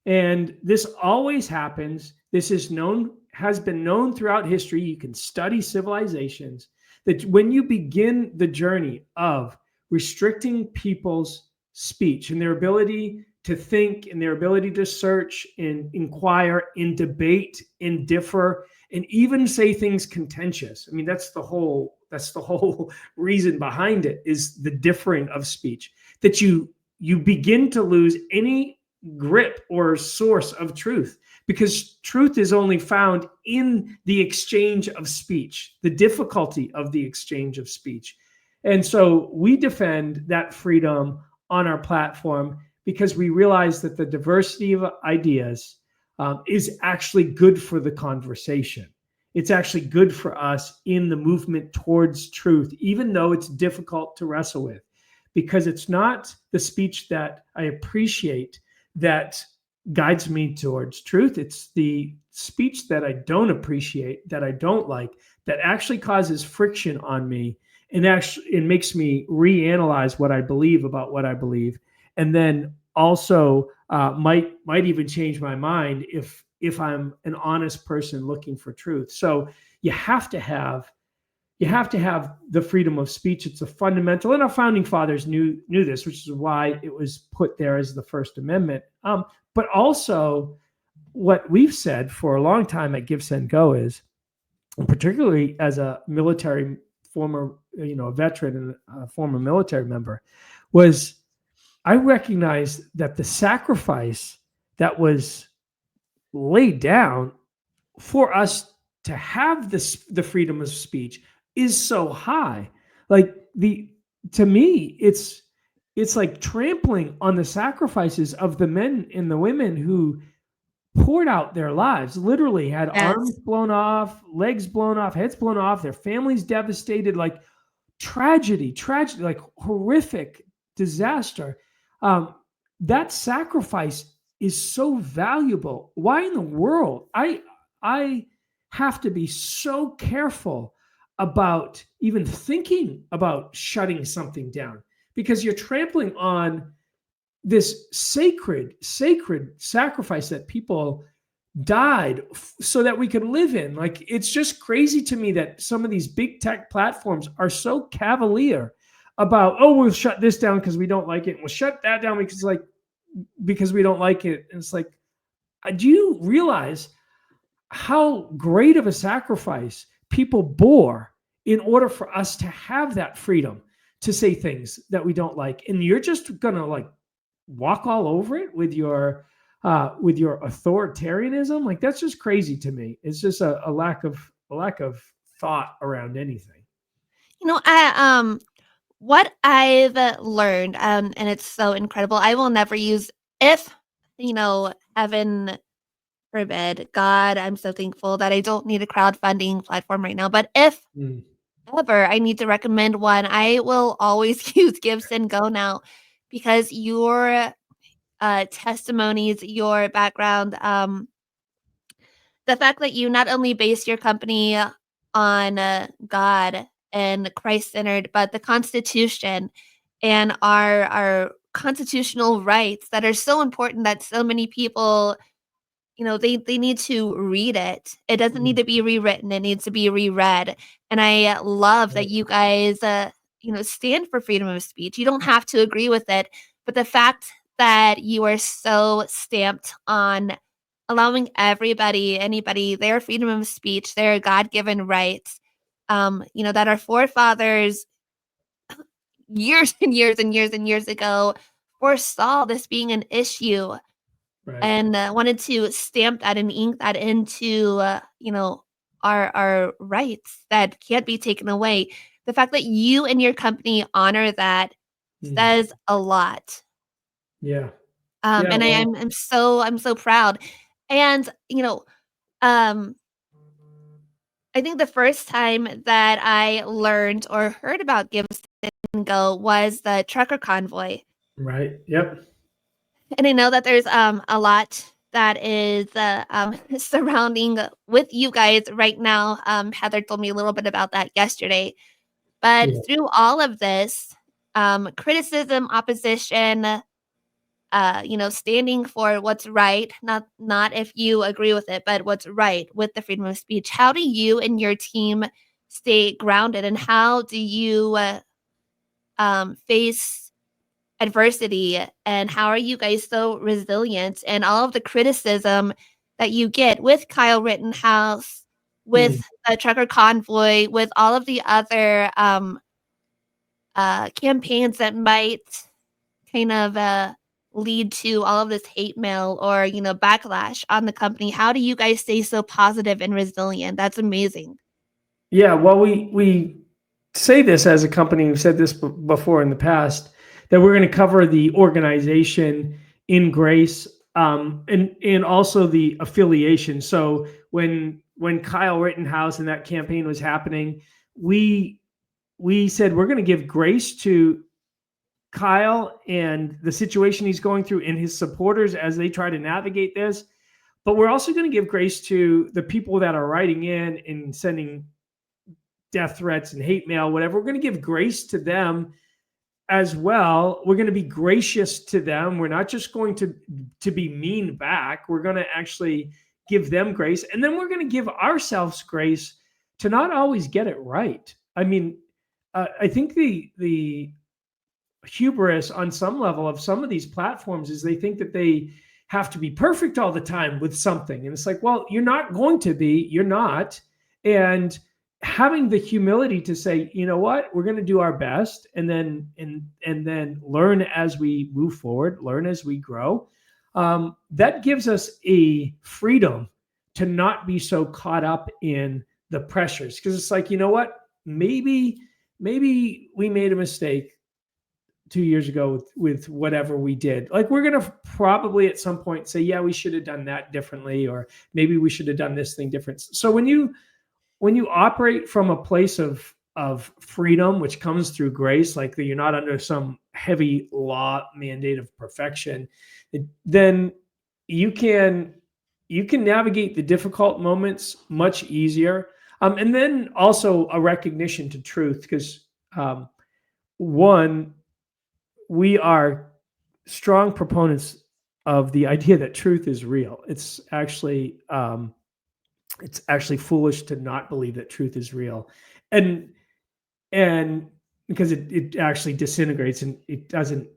And this always happens. This has been known throughout history. You can study civilizations, that when you begin the journey of restricting people's speech and their ability to think, and their ability to search and inquire and debate and differ, and even say things contentious. I mean, that's the whole reason behind it, is the differing of speech, that you begin to lose any grip or source of truth, because truth is only found in the exchange of speech, the difficulty of the exchange of speech. And so we defend that freedom on our platform because we realize that the diversity of ideas is actually good for the conversation. It's actually good for us in the movement towards truth, even though it's difficult to wrestle with, because it's not the speech that I appreciate that guides me towards truth. It's the speech that I don't appreciate, that I don't like, that actually causes friction on me, and actually it makes me reanalyze what I believe about what I believe, and then also might even change my mind if I'm an honest person looking for truth. So you have to have the freedom of speech. It's a fundamental, and our founding fathers knew this, which is why it was put there as the First Amendment. But also, what we've said for a long time at Give, Send, Go is, and particularly as a military former, a veteran and a former military member, was I recognized that the sacrifice that was laid down for us to have the freedom of speech is so high. Like to me, it's like trampling on the sacrifices of the men and the women who poured out their lives, literally had arms blown off, legs blown off, heads blown off, their families devastated, like tragedy, like horrific disaster. That sacrifice is so valuable. Why in the world? I have to be so careful about even thinking about shutting something down, because you're trampling on this sacred sacrifice that people died so that we could live in. Like, it's just crazy to me that some of these big tech platforms are so cavalier about, oh, we'll shut this down because we don't like it, and we'll shut that down because we don't like it. And it's like, do you realize how great of a sacrifice people bore in order for us to have that freedom to say things that we don't like? And you're just gonna like walk all over it with your authoritarianism. Like, that's just crazy to me. It's just a lack of thought around anything. What I've learned, and it's so incredible. I will never use, if heaven forbid, God, I'm so thankful that I don't need a crowdfunding platform right now. But if ever I need to recommend one, I will always use Give, Send, Go now, because your testimonies, your background, the fact that you not only base your company on God and Christ-centered, but the Constitution and our constitutional rights that are so important that so many people, they need to read it. It doesn't need to be rewritten. It needs to be reread. And I love that you guys, stand for freedom of speech. You don't have to agree with it, but the fact that you are so stamped on allowing anybody, their freedom of speech, their God-given rights, that our forefathers years and years and years and years ago foresaw this being an issue. Right. And wanted to stamp that and ink that into, our rights that can't be taken away. The fact that you and your company honor that says a lot. Yeah. And Well, I'm so proud. And, I think the first time that I learned or heard about Give, Send, Go was the trucker convoy. right. Yep. And I know that there's a lot that is surrounding with you guys right now. Heather told me a little bit about that yesterday. But Yeah. through all of this, criticism, opposition, standing for what's right, not if you agree with it, but what's right with the freedom of speech. How do you and your team stay grounded, and how do you face adversity, and how are you guys so resilient and all of the criticism that you get with Kyle Rittenhouse, with the trucker convoy, with all of the other campaigns that might kind of lead to all of this hate mail or, backlash on the company? How do you guys stay so positive and resilient? That's amazing. Yeah, well, we say this as a company. We've said this before in the past that we're going to cover the organization in grace, and also the affiliation. So when Kyle Rittenhouse and that campaign was happening, we said we're going to give grace to Kyle and the situation he's going through and his supporters as they try to navigate this. But we're also going to give grace to the people that are writing in and sending death threats and hate mail, whatever. We're going to give grace to them as well. We're going to be gracious to them. We're not just going to be mean back. We're going to actually give them grace. And then we're going to give ourselves grace to not always get it right. I mean, I think the hubris on some level of some of these platforms is they think that they have to be perfect all the time with something. And it's like, well, you're not going to be, you're not. And having the humility to say, you know what, we're going to do our best, and then learn as we move forward, learn as we grow. That gives us a freedom to not be so caught up in the pressures, because it's like, you know what, maybe we made a mistake 2 years ago with whatever we did. Like, we're going to probably at some point say, yeah, we should have done that differently, or maybe we should have done this thing different. So when you operate from a place of freedom, which comes through grace, like you're not under some heavy law mandate of perfection, then you can navigate the difficult moments much easier. And then also a recognition to truth, because one, we are strong proponents of the idea that truth is real. It's actually foolish to not believe that truth is real, and because it actually disintegrates, and it doesn't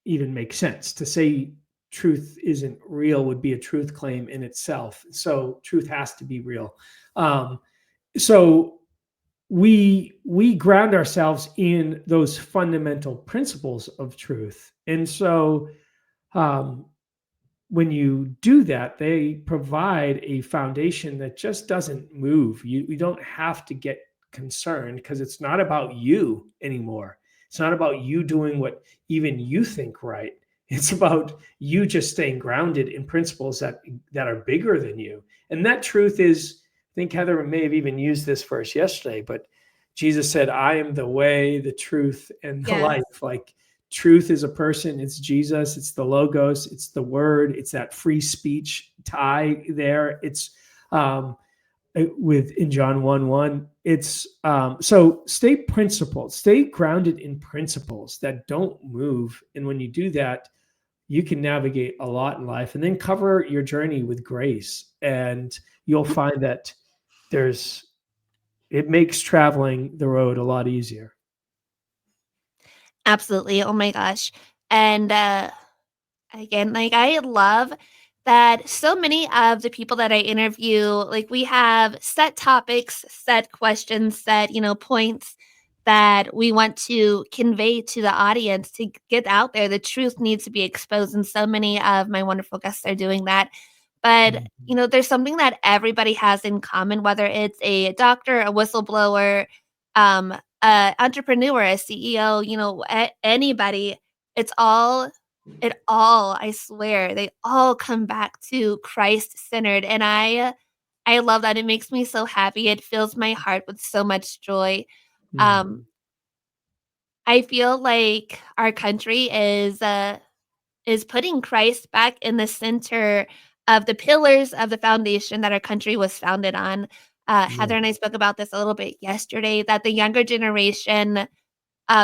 even make sense. To say truth isn't real would be a truth claim in itself. So truth has to be real. So we ground ourselves in those fundamental principles of truth, and so when you do that, they provide a foundation that just doesn't move. You don't have to get concerned, because it's not about you anymore. It's not about you doing what even you think right. It's about you just staying grounded in principles that are bigger than you. And that truth is, I think Heather may have even used this verse yesterday, but Jesus said, I am the way, the truth, and the life. Like, truth is a person. It's Jesus. It's the Logos. It's the Word. It's that free speech tie there. It's in John 1:1. It's so stay principled, stay grounded in principles that don't move. And when you do that, you can navigate a lot in life, and then cover your journey with grace. And you'll find that it makes traveling the road a lot easier. Absolutely. Oh my gosh. And again, like, I love that so many of the people that I interview, like, we have set topics, set questions, set, points that we want to convey to the audience to get out there. The truth needs to be exposed, and so many of my wonderful guests are doing that. But, there's something that everybody has in common, whether it's a doctor, a whistleblower, a entrepreneur, a CEO, anybody. It's all I swear, they all come back to Christ-centered, and I love that. It makes me so happy. It fills my heart with so much joy. Um, I feel like our country is putting Christ back in the center of the pillars of the foundation that our country was founded on. Heather and I spoke about this a little bit yesterday, that the younger generation,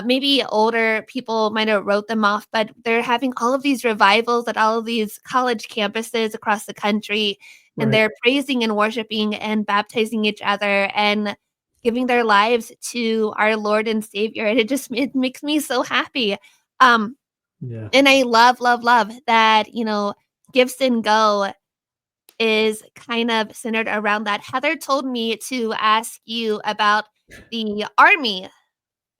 maybe older people might have wrote them off, but they're having all of these revivals at all of these college campuses across the country, and they're praising and worshiping and baptizing each other and giving their lives to our Lord and Savior. And it makes me so happy. And I love, love, love that, Gifts and Go is kind of centered around that. Heather told me to ask you about the army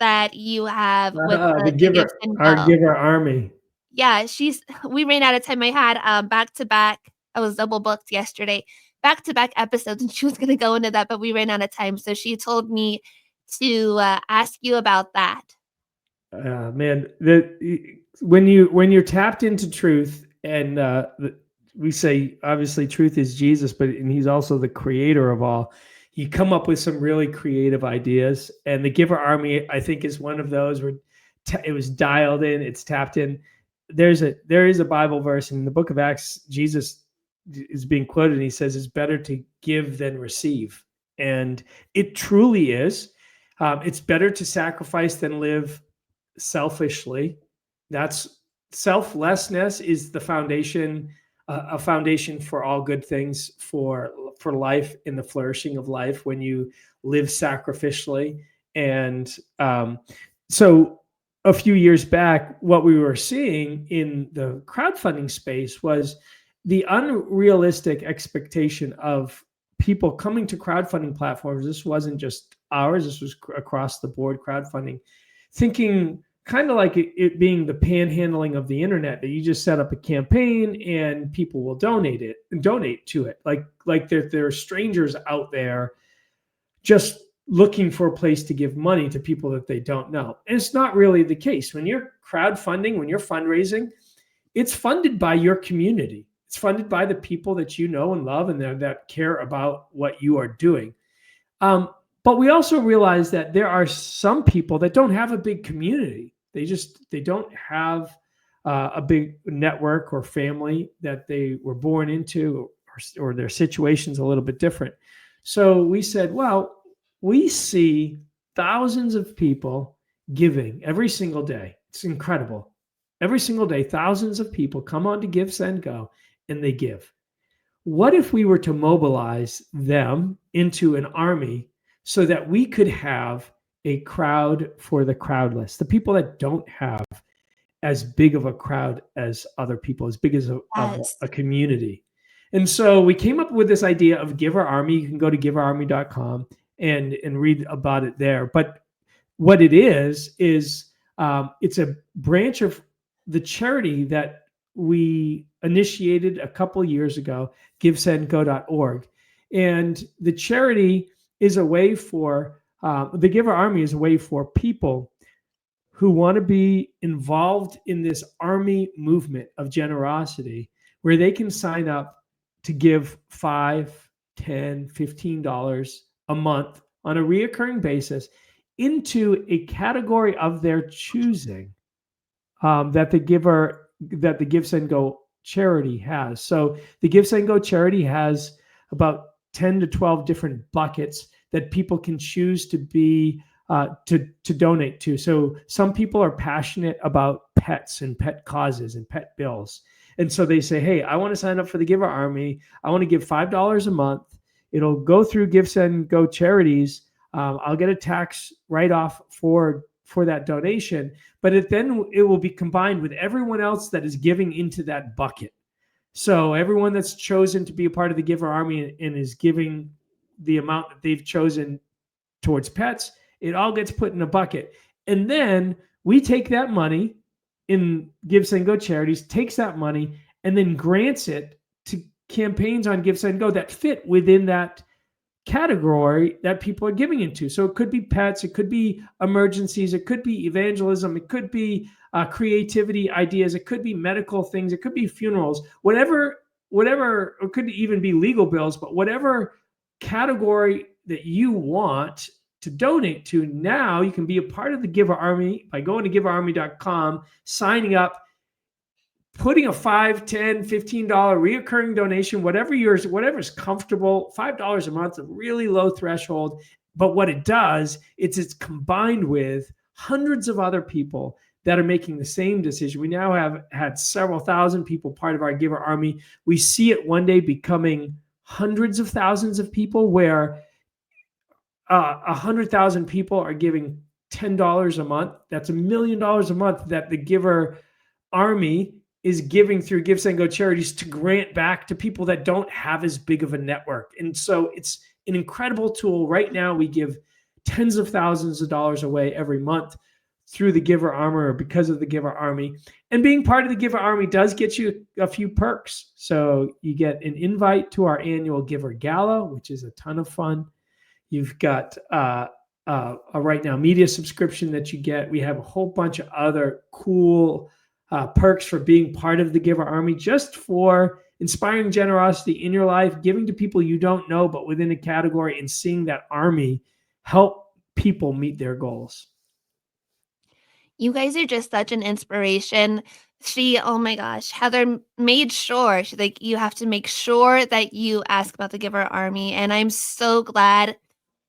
that you have with The the giver, Gifts and our Go. giver army. Yeah, we ran out of time. I had back to back. I was double booked yesterday. Back to back episodes, and she was gonna go into that, but we ran out of time. So she told me to ask you about that. Man, when you're tapped into truth, and we say obviously truth is Jesus, and he's also the creator of all. You come up with some really creative ideas, and the Giver Army, I think, is one of those where it was dialed in, it's tapped in. There is a Bible verse in the book of Acts. Jesus is being quoted, and he says it's better to give than receive, and it truly is. It's better to sacrifice than live selfishly. That's selflessness is the foundation, a foundation for all good things, for life and the flourishing of life, when you live sacrificially. And so a few years back, what we were seeing in the crowdfunding space was the unrealistic expectation of people coming to crowdfunding platforms. This wasn't just ours, this was across the board crowdfunding, thinking kind of like it being the panhandling of the internet, that you just set up a campaign and people will donate to it. Like there are strangers out there just looking for a place to give money to people that they don't know. And it's not really the case. When you're crowdfunding, when you're fundraising, it's funded by your community. It's funded by the people that you know and love and that care about what you are doing. But we also realize that there are some people that don't have a big community. They don't have a big network or family that they were born into, or their situation's a little bit different. So we said, well, we see thousands of people giving every single day. It's incredible. Every single day, thousands of people come on to Give, Send, Go, and they give. What if we were to mobilize them into an army so that we could have a crowd for the crowdless, the people that don't have as big of a crowd as other people, as big as a community? And so we came up with this idea of Giver Army. You can go to giverarmy.com and read about it there. But what it is it's a branch of the charity that we initiated a couple years ago, givesendgo.org. And the charity is a way for, the Giver Army is a way for people who want to be involved in this army movement of generosity, where they can sign up to give $5, $10, $15 a month on a reoccurring basis into a category of their choosing, that the Give, Send, Go charity has. So the Give, Send, Go charity has about 10 to 12 different buckets that people can choose to be to donate to. So some people are passionate about pets and pet causes and pet bills. And so they say, hey, I want to sign up for the Giver Army. I want to give $5 a month. It'll go through Give, Send, Go charities. I'll get a tax write-off for that donation, but then it will be combined with everyone else that is giving into that bucket. So everyone that's chosen to be a part of the Giver Army and is giving the amount that they've chosen towards pets, it all gets put in a bucket. And then we take that money in Give, Send, Go charities, takes that money and then grants it to campaigns on Give, Send, Go that fit within that category that people are giving into. So it could be pets, it could be emergencies, it could be evangelism, it could be creativity ideas, it could be medical things, it could be funerals, whatever, it could even be legal bills, but whatever category that you want to donate to, now you can be a part of the Giver Army by going to giverarmy.com, signing up, putting a $5, $10, $15 reoccurring donation, whatever's comfortable. $5 a month, a really low threshold. But what it does, it's combined with hundreds of other people that are making the same decision. We now have had several thousand people part of our Giver Army. We see it one day becoming hundreds of thousands of people, where 100,000 people are giving $10 a month. That's $1 million a month that the Giver Army is giving through Give, Send, Go charities to grant back to people that don't have as big of a network. And so it's an incredible tool. Right now, we give tens of thousands of dollars away every month through the Giver Army or because of the Giver Army. And being part of the Giver Army does get you a few perks. So you get an invite to our annual Giver Gala, which is a ton of fun. You've got a Right Now Media subscription that you get. We have a whole bunch of other cool perks for being part of the Giver Army, just for inspiring generosity in your life, giving to people you don't know, but within a category, and seeing that army help people meet their goals. You guys are just such an inspiration. Oh my gosh, Heather made sure, she's like, you have to make sure that you ask about the Giver Army. And I'm so glad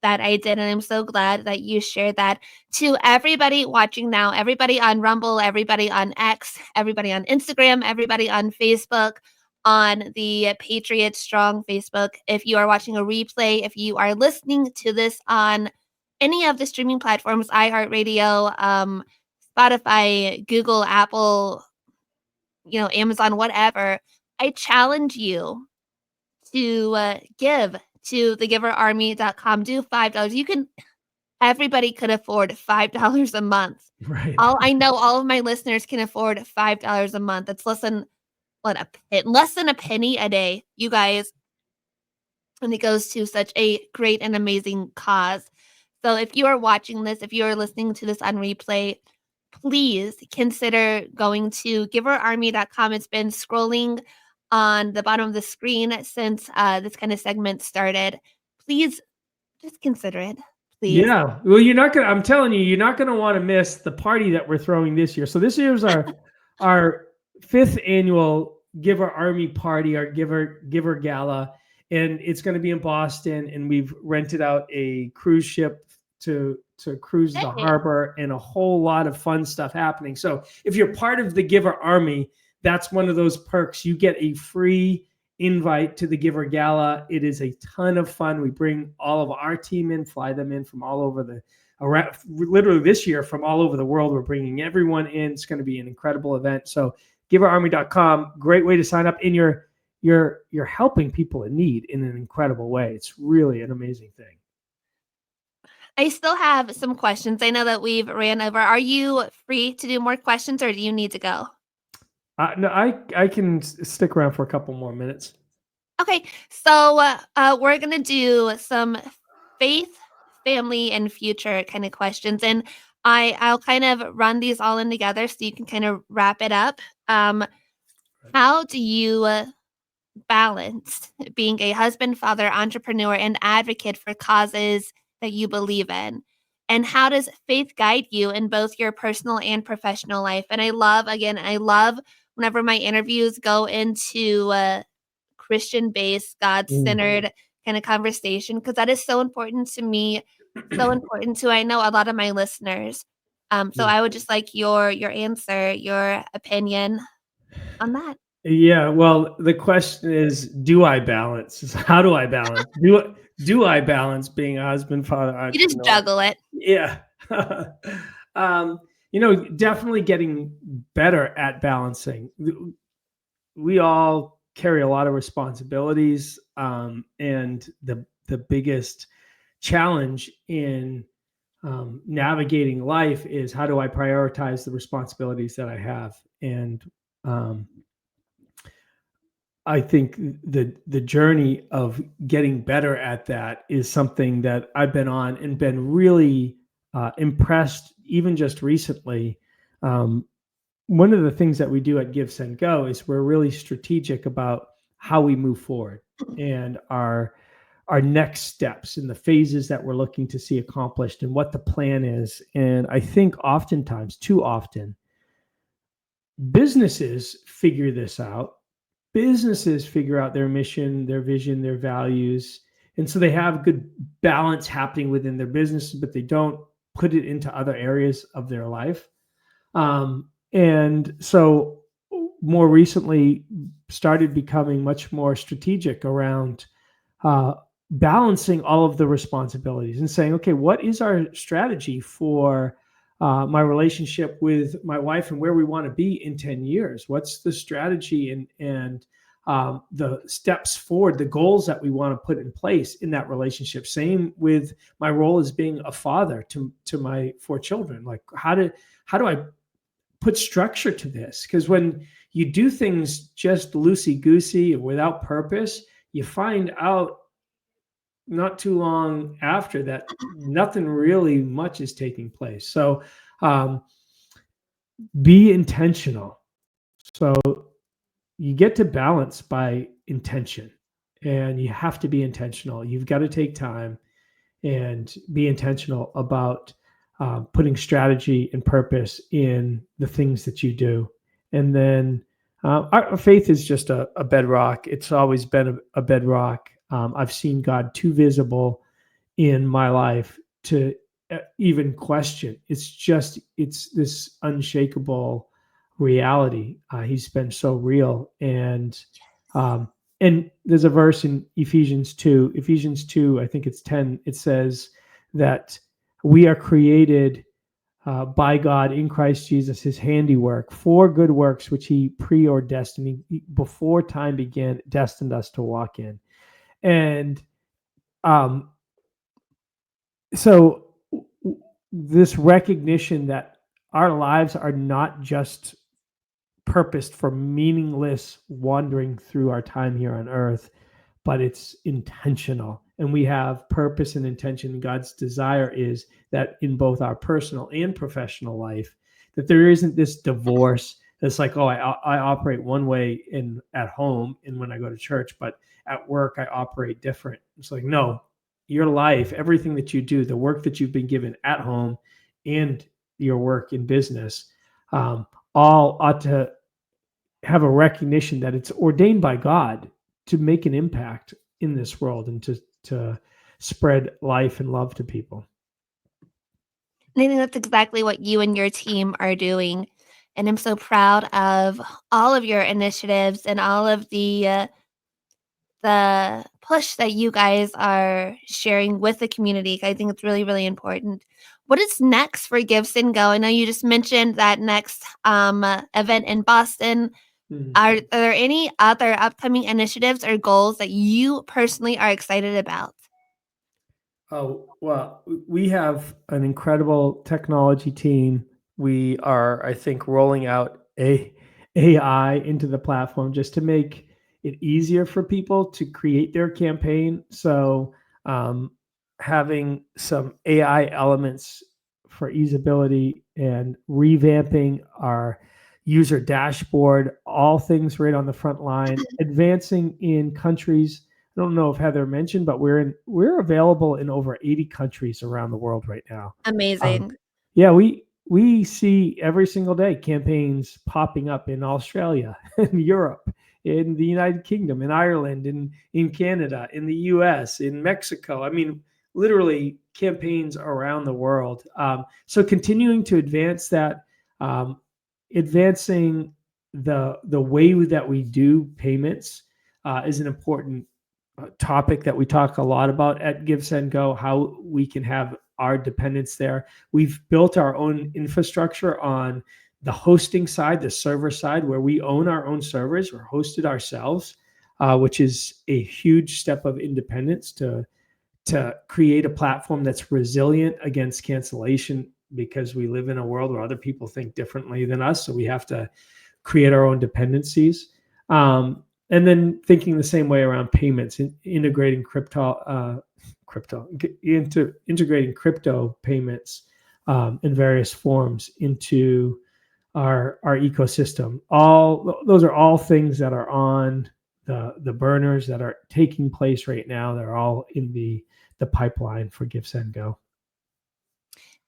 that I did. And I'm so glad that you shared that. To everybody watching now, everybody on Rumble, everybody on X, everybody on Instagram, everybody on Facebook, on the Patriot Strong Facebook. If you are watching a replay, if you are listening to this on any of the streaming platforms, iHeartRadio, Spotify, Google, Apple, Amazon, whatever, I challenge you to give to thegiverarmy.com. Do $5. Everybody could afford $5 a month. Right. I know all of my listeners can afford $5 a month. It's less than a penny a day, you guys. And it goes to such a great and amazing cause. So if you are watching this, if you are listening to this on replay, please consider going to giverarmy.com. It's been scrolling on the bottom of the screen since this kind of segment started. Please just consider it. Please. Yeah. Well, I'm telling you, you're not going to want to miss the party that we're throwing this year. So this year's our 5th annual Giver Army party, our Giver Gala. And it's going to be in Boston. And we've rented out a cruise ship to cruise the harbor, and a whole lot of fun stuff happening. So if you're part of the Giver Army, that's one of those perks. You get a free invite to the Giver Gala. It is a ton of fun. We bring all of our team in, fly them in from all over literally this year from all over the world. We're bringing everyone in. It's going to be an incredible event. So giverarmy.com, great way to sign up. And you're helping people in need in an incredible way. It's really an amazing thing. I still have some questions. I know that we've ran over. Are you free to do more questions, or do you need to go? No, I can stick around for a couple more minutes. Okay, so we're going to do some faith, family, and future kind of questions. And I'll kind of run these all in together so you can kind of wrap it up. How do you balance being a husband, father, entrepreneur, and advocate for causes that you believe in? And how does faith guide you in both your personal and professional life? And I love whenever my interviews go into Christian-based, God-centered kind of conversation, because that is so important to me, so important to, I know, a lot of my listeners. So I would just like your answer, your opinion on that. Yeah, well, the question is, do I balance? How do I balance? Do I balance being a husband, father? You just juggle it. Yeah. Definitely getting better at balancing. We all carry a lot of responsibilities, and the biggest challenge in navigating life is, how do I prioritize the responsibilities that I have? And I think the journey of getting better at that is something that I've been on and been really impressed, even just recently. One of the things that we do at Give, Send, Go is we're really strategic about how we move forward and our next steps and the phases that we're looking to see accomplished and what the plan is. And I think oftentimes, too often, businesses figure this out. Businesses figure out their mission, their vision, their values. And so they have good balance happening within their business, but they don't put it into other areas of their life. And so more recently started becoming much more strategic around balancing all of the responsibilities and saying, okay, what is our strategy for my relationship with my wife and where we want to be in 10 years? What's the strategy and the steps forward, the goals that we want to put in place in that relationship. Same with my role as being a father to my 4 children. Like, how do I put structure to this? Because when you do things just loosey goosey without purpose, you find out not too long after that nothing really much is taking place. So be intentional. So you get to balance by intention, and you have to be intentional. You've got to take time and be intentional about putting strategy and purpose in the things that you do. And then our faith is just a bedrock. It's always been a bedrock. I've seen God too visible in my life to even question. It's this unshakable reality. He's been so real. And there's a verse in Ephesians 2, I think it's 10. It says that we are created by God in Christ Jesus, his handiwork, for good works, which he preordestined, before time began, destined us to walk in. And so this recognition that our lives are not just purposed for meaningless wandering through our time here on earth, but it's intentional. And we have purpose and intention. God's desire is that in both our personal and professional life, that there isn't this divorce that's like, oh, I operate one way at home and when I go to church, but at work I operate different. It's like, no, your life, everything that you do, the work that you've been given at home and your work in business, all ought to have a recognition that it's ordained by God to make an impact in this world and to spread life and love to people. And I think that's exactly what you and your team are doing. And I'm so proud of all of your initiatives and all of the push that you guys are sharing with the community. I think it's really, really important. What is next for Give Send Go? I know you just mentioned that next event in Boston. Are there any other upcoming initiatives or goals that you personally are excited about? Oh, well, we have an incredible technology team. We are, I think, rolling out AI into the platform just to make it easier for people to create their campaign. So having some AI elements for easeability and revamping our user dashboard, all things right on the front line, advancing in countries. I don't know if Heather mentioned, but we're available in over 80 countries around the world right now. Amazing. Yeah, we see every single day campaigns popping up in Australia, in Europe, in the United Kingdom, in Ireland, in Canada, in the US, in Mexico. I mean, literally campaigns around the world. So continuing to advance that, advancing the way that we do payments is an important topic that we talk a lot about at Give Send Go, how we can have our dependence there. We've built our own infrastructure on the hosting side, the server side, where we own our own servers. We're hosted ourselves, which is a huge step of independence to create a platform that's resilient against cancellation, because we live in a world where other people think differently than us. So we have to create our own dependencies. And then thinking the same way around payments, integrating integrating crypto payments in various forms into our ecosystem. Those are all things that are on the burners that are taking place right now. They're all in the pipeline for Give Send Go.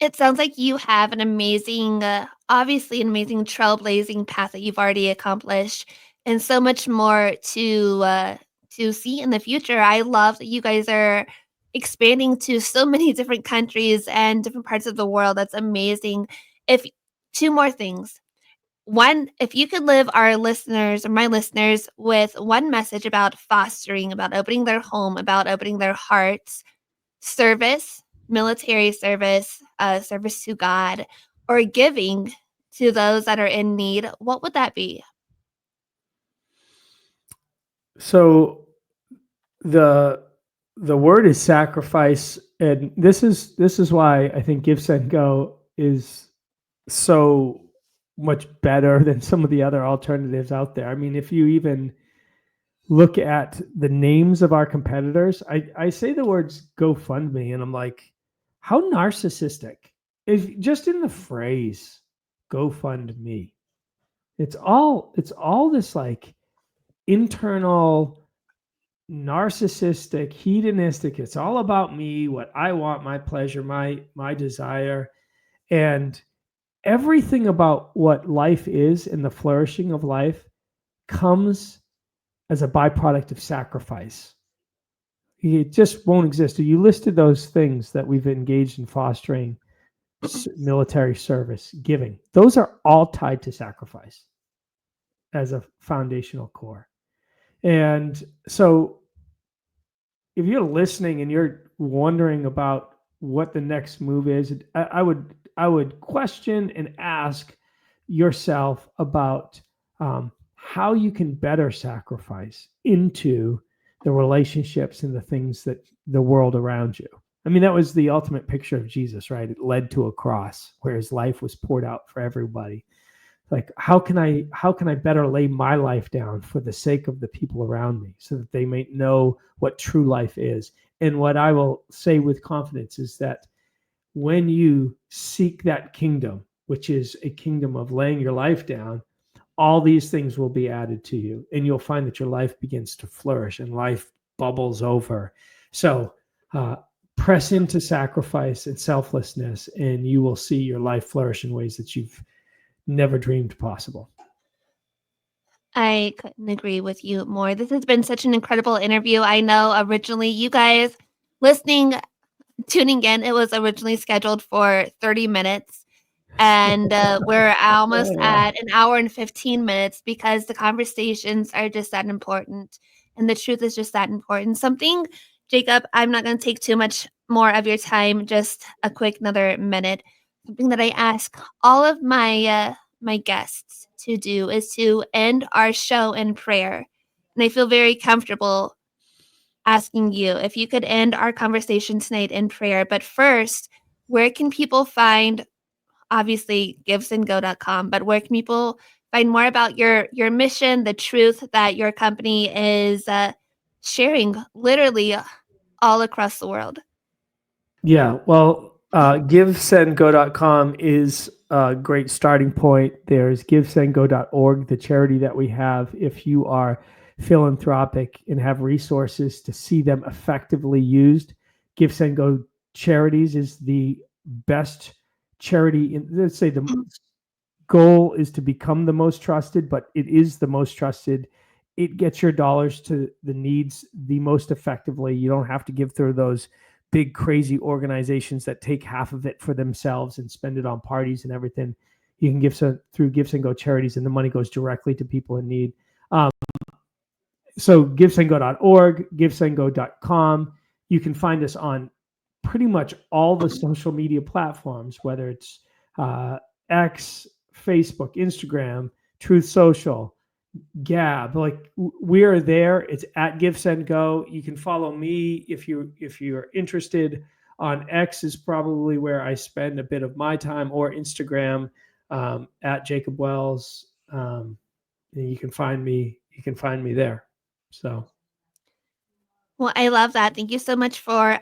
It sounds like you have an amazing, obviously an amazing trailblazing path that you've already accomplished, and so much more to see in the future. I love that you guys are expanding to so many different countries and different parts of the world. That's amazing. If two more things. One, if you could leave our listeners or my listeners with one message about fostering, about opening their home, about opening their hearts, service, military service, service to God, or giving to those that are in need, what would that be? So the word is sacrifice, and this is why I think Give Send Go is so much better than some of the other alternatives out there. I mean, if you even look at the names of our competitors, I say the words GoFundMe, and I'm like, how narcissistic is just in the phrase GoFundMe. It's all this like internal narcissistic, hedonistic. It's all about me, what I want, my pleasure, my desire, and everything about what life is and the flourishing of life comes as a byproduct of sacrifice. It just won't exist. You listed those things that we've engaged in fostering: military service, giving. Those are all tied to sacrifice as a foundational core. And so if you're listening and you're wondering about what the next move is, I would question and ask yourself about how you can better sacrifice into the relationships and the things that the world around you. I mean, that was the ultimate picture of Jesus, right? It led to a cross where his life was poured out for everybody. Like, how can I better lay my life down for the sake of the people around me so that they may know what true life is? And what I will say with confidence is that when you seek that kingdom, which is a kingdom of laying your life down, all these things will be added to you, and you'll find that your life begins to flourish and life bubbles over. So press into sacrifice and selflessness, and you will see your life flourish in ways that you've never dreamed possible. I couldn't agree with you more. This has been such an incredible interview. I know originally you guys listening, tuning in, it was originally scheduled for 30 minutes. And we're almost at an hour and 15 minutes because the conversations are just that important. And the truth is just that important. Something, Jacob, I'm not going to take too much more of your time, just a quick another minute. Something that I ask all of my guests to do is to end our show in prayer. And I feel very comfortable asking you if you could end our conversation tonight in prayer. But first, where can people find, obviously, givesandgo.com, but where can people find more about your mission, the truth that your company is sharing literally all across the world? Yeah, well, givesendgo.com is a great starting point. There's givesendgo.org, the charity that we have. If you are philanthropic and have resources to see them effectively used, Give Send Go Charities is the best charity. Let's say the goal is to become the most trusted, but it is the most trusted. It gets your dollars to the needs the most effectively. You don't have to give through those big crazy organizations that take half of it for themselves and spend it on parties and everything. You can give through Give Send Go Charities, and the money goes directly to people in need. So givesendgo.org, givesendgo.com. You can find us on pretty much all the social media platforms, whether it's X, Facebook, Instagram, Truth Social, Gab. Like, we are there. It's at Give Send Go. You can follow me if you're interested. On X is probably where I spend a bit of my time, or Instagram at Jacob Wells. And you can find me. You can find me there. So, Well, I love that. Thank you so much for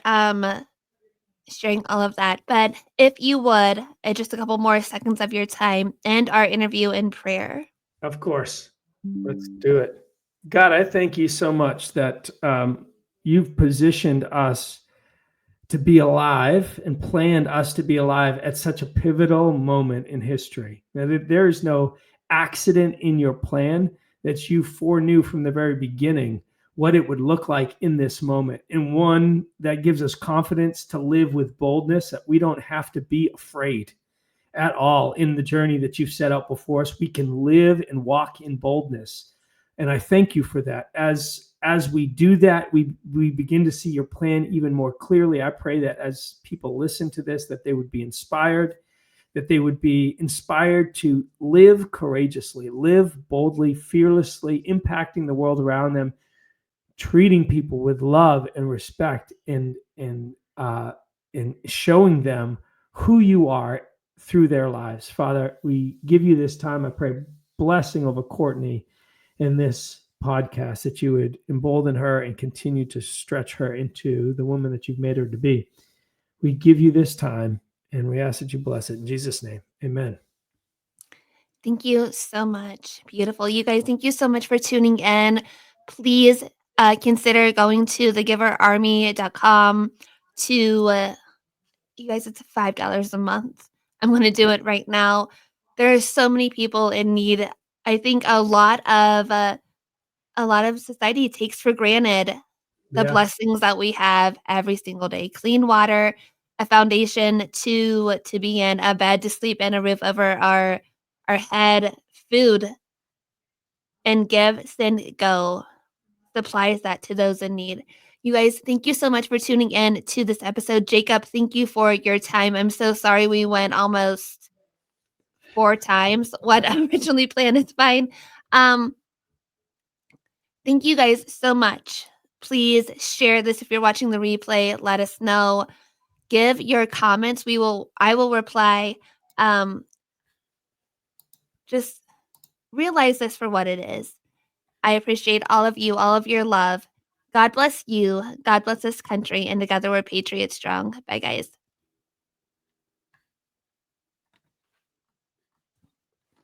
sharing all of that. But if you would, just a couple more seconds of your time, end our interview in prayer. of course, let's do it. God, I thank you so much that you've positioned us to be alive and planned us to be alive at such a pivotal moment in history. Now, there is no accident in your plan, that you foreknew from the very beginning what it would look like in this moment, and one that gives us confidence to live with boldness, that we don't have to be afraid at all in the journey that you've set out before us. We can live and walk in boldness. And I thank you for that. As we do that, we begin to see your plan even more clearly. I pray that as people listen to this, that they would be inspired, that they would be inspired to live courageously, live boldly, fearlessly, impacting the world around them treating people with love and respect, and showing them who you are through their lives. Father, we give you this time. I pray blessing over Courtney in this podcast, that you would embolden her and continue to stretch her into the woman that you've made her to be. We give you this time, and we ask that you bless it in Jesus' name. Amen. Thank you so much. Beautiful. You guys, thank you so much for tuning in. Please consider going to thegiverarmy.com to, you guys, it's $5 a month. I'm going to do it right now. There are so many people in need. I think a lot of society takes for granted the blessings that we have every single day. Clean water, a foundation to be in, a bed to sleep in, a roof over our head, food, and give, send, go supplies that to those in need. You guys, thank you so much for tuning in to this episode. Jacob, thank you for your time. I'm so sorry we went almost 4 times what originally planned. It's fine. Thank you guys so much. Please share this if you're watching the replay. Let us know. Give your comments. I will reply. Just realize this for what it is. I appreciate all of you, all of your love. God bless you. God bless this country. And together we're Patriots strong. Bye, guys.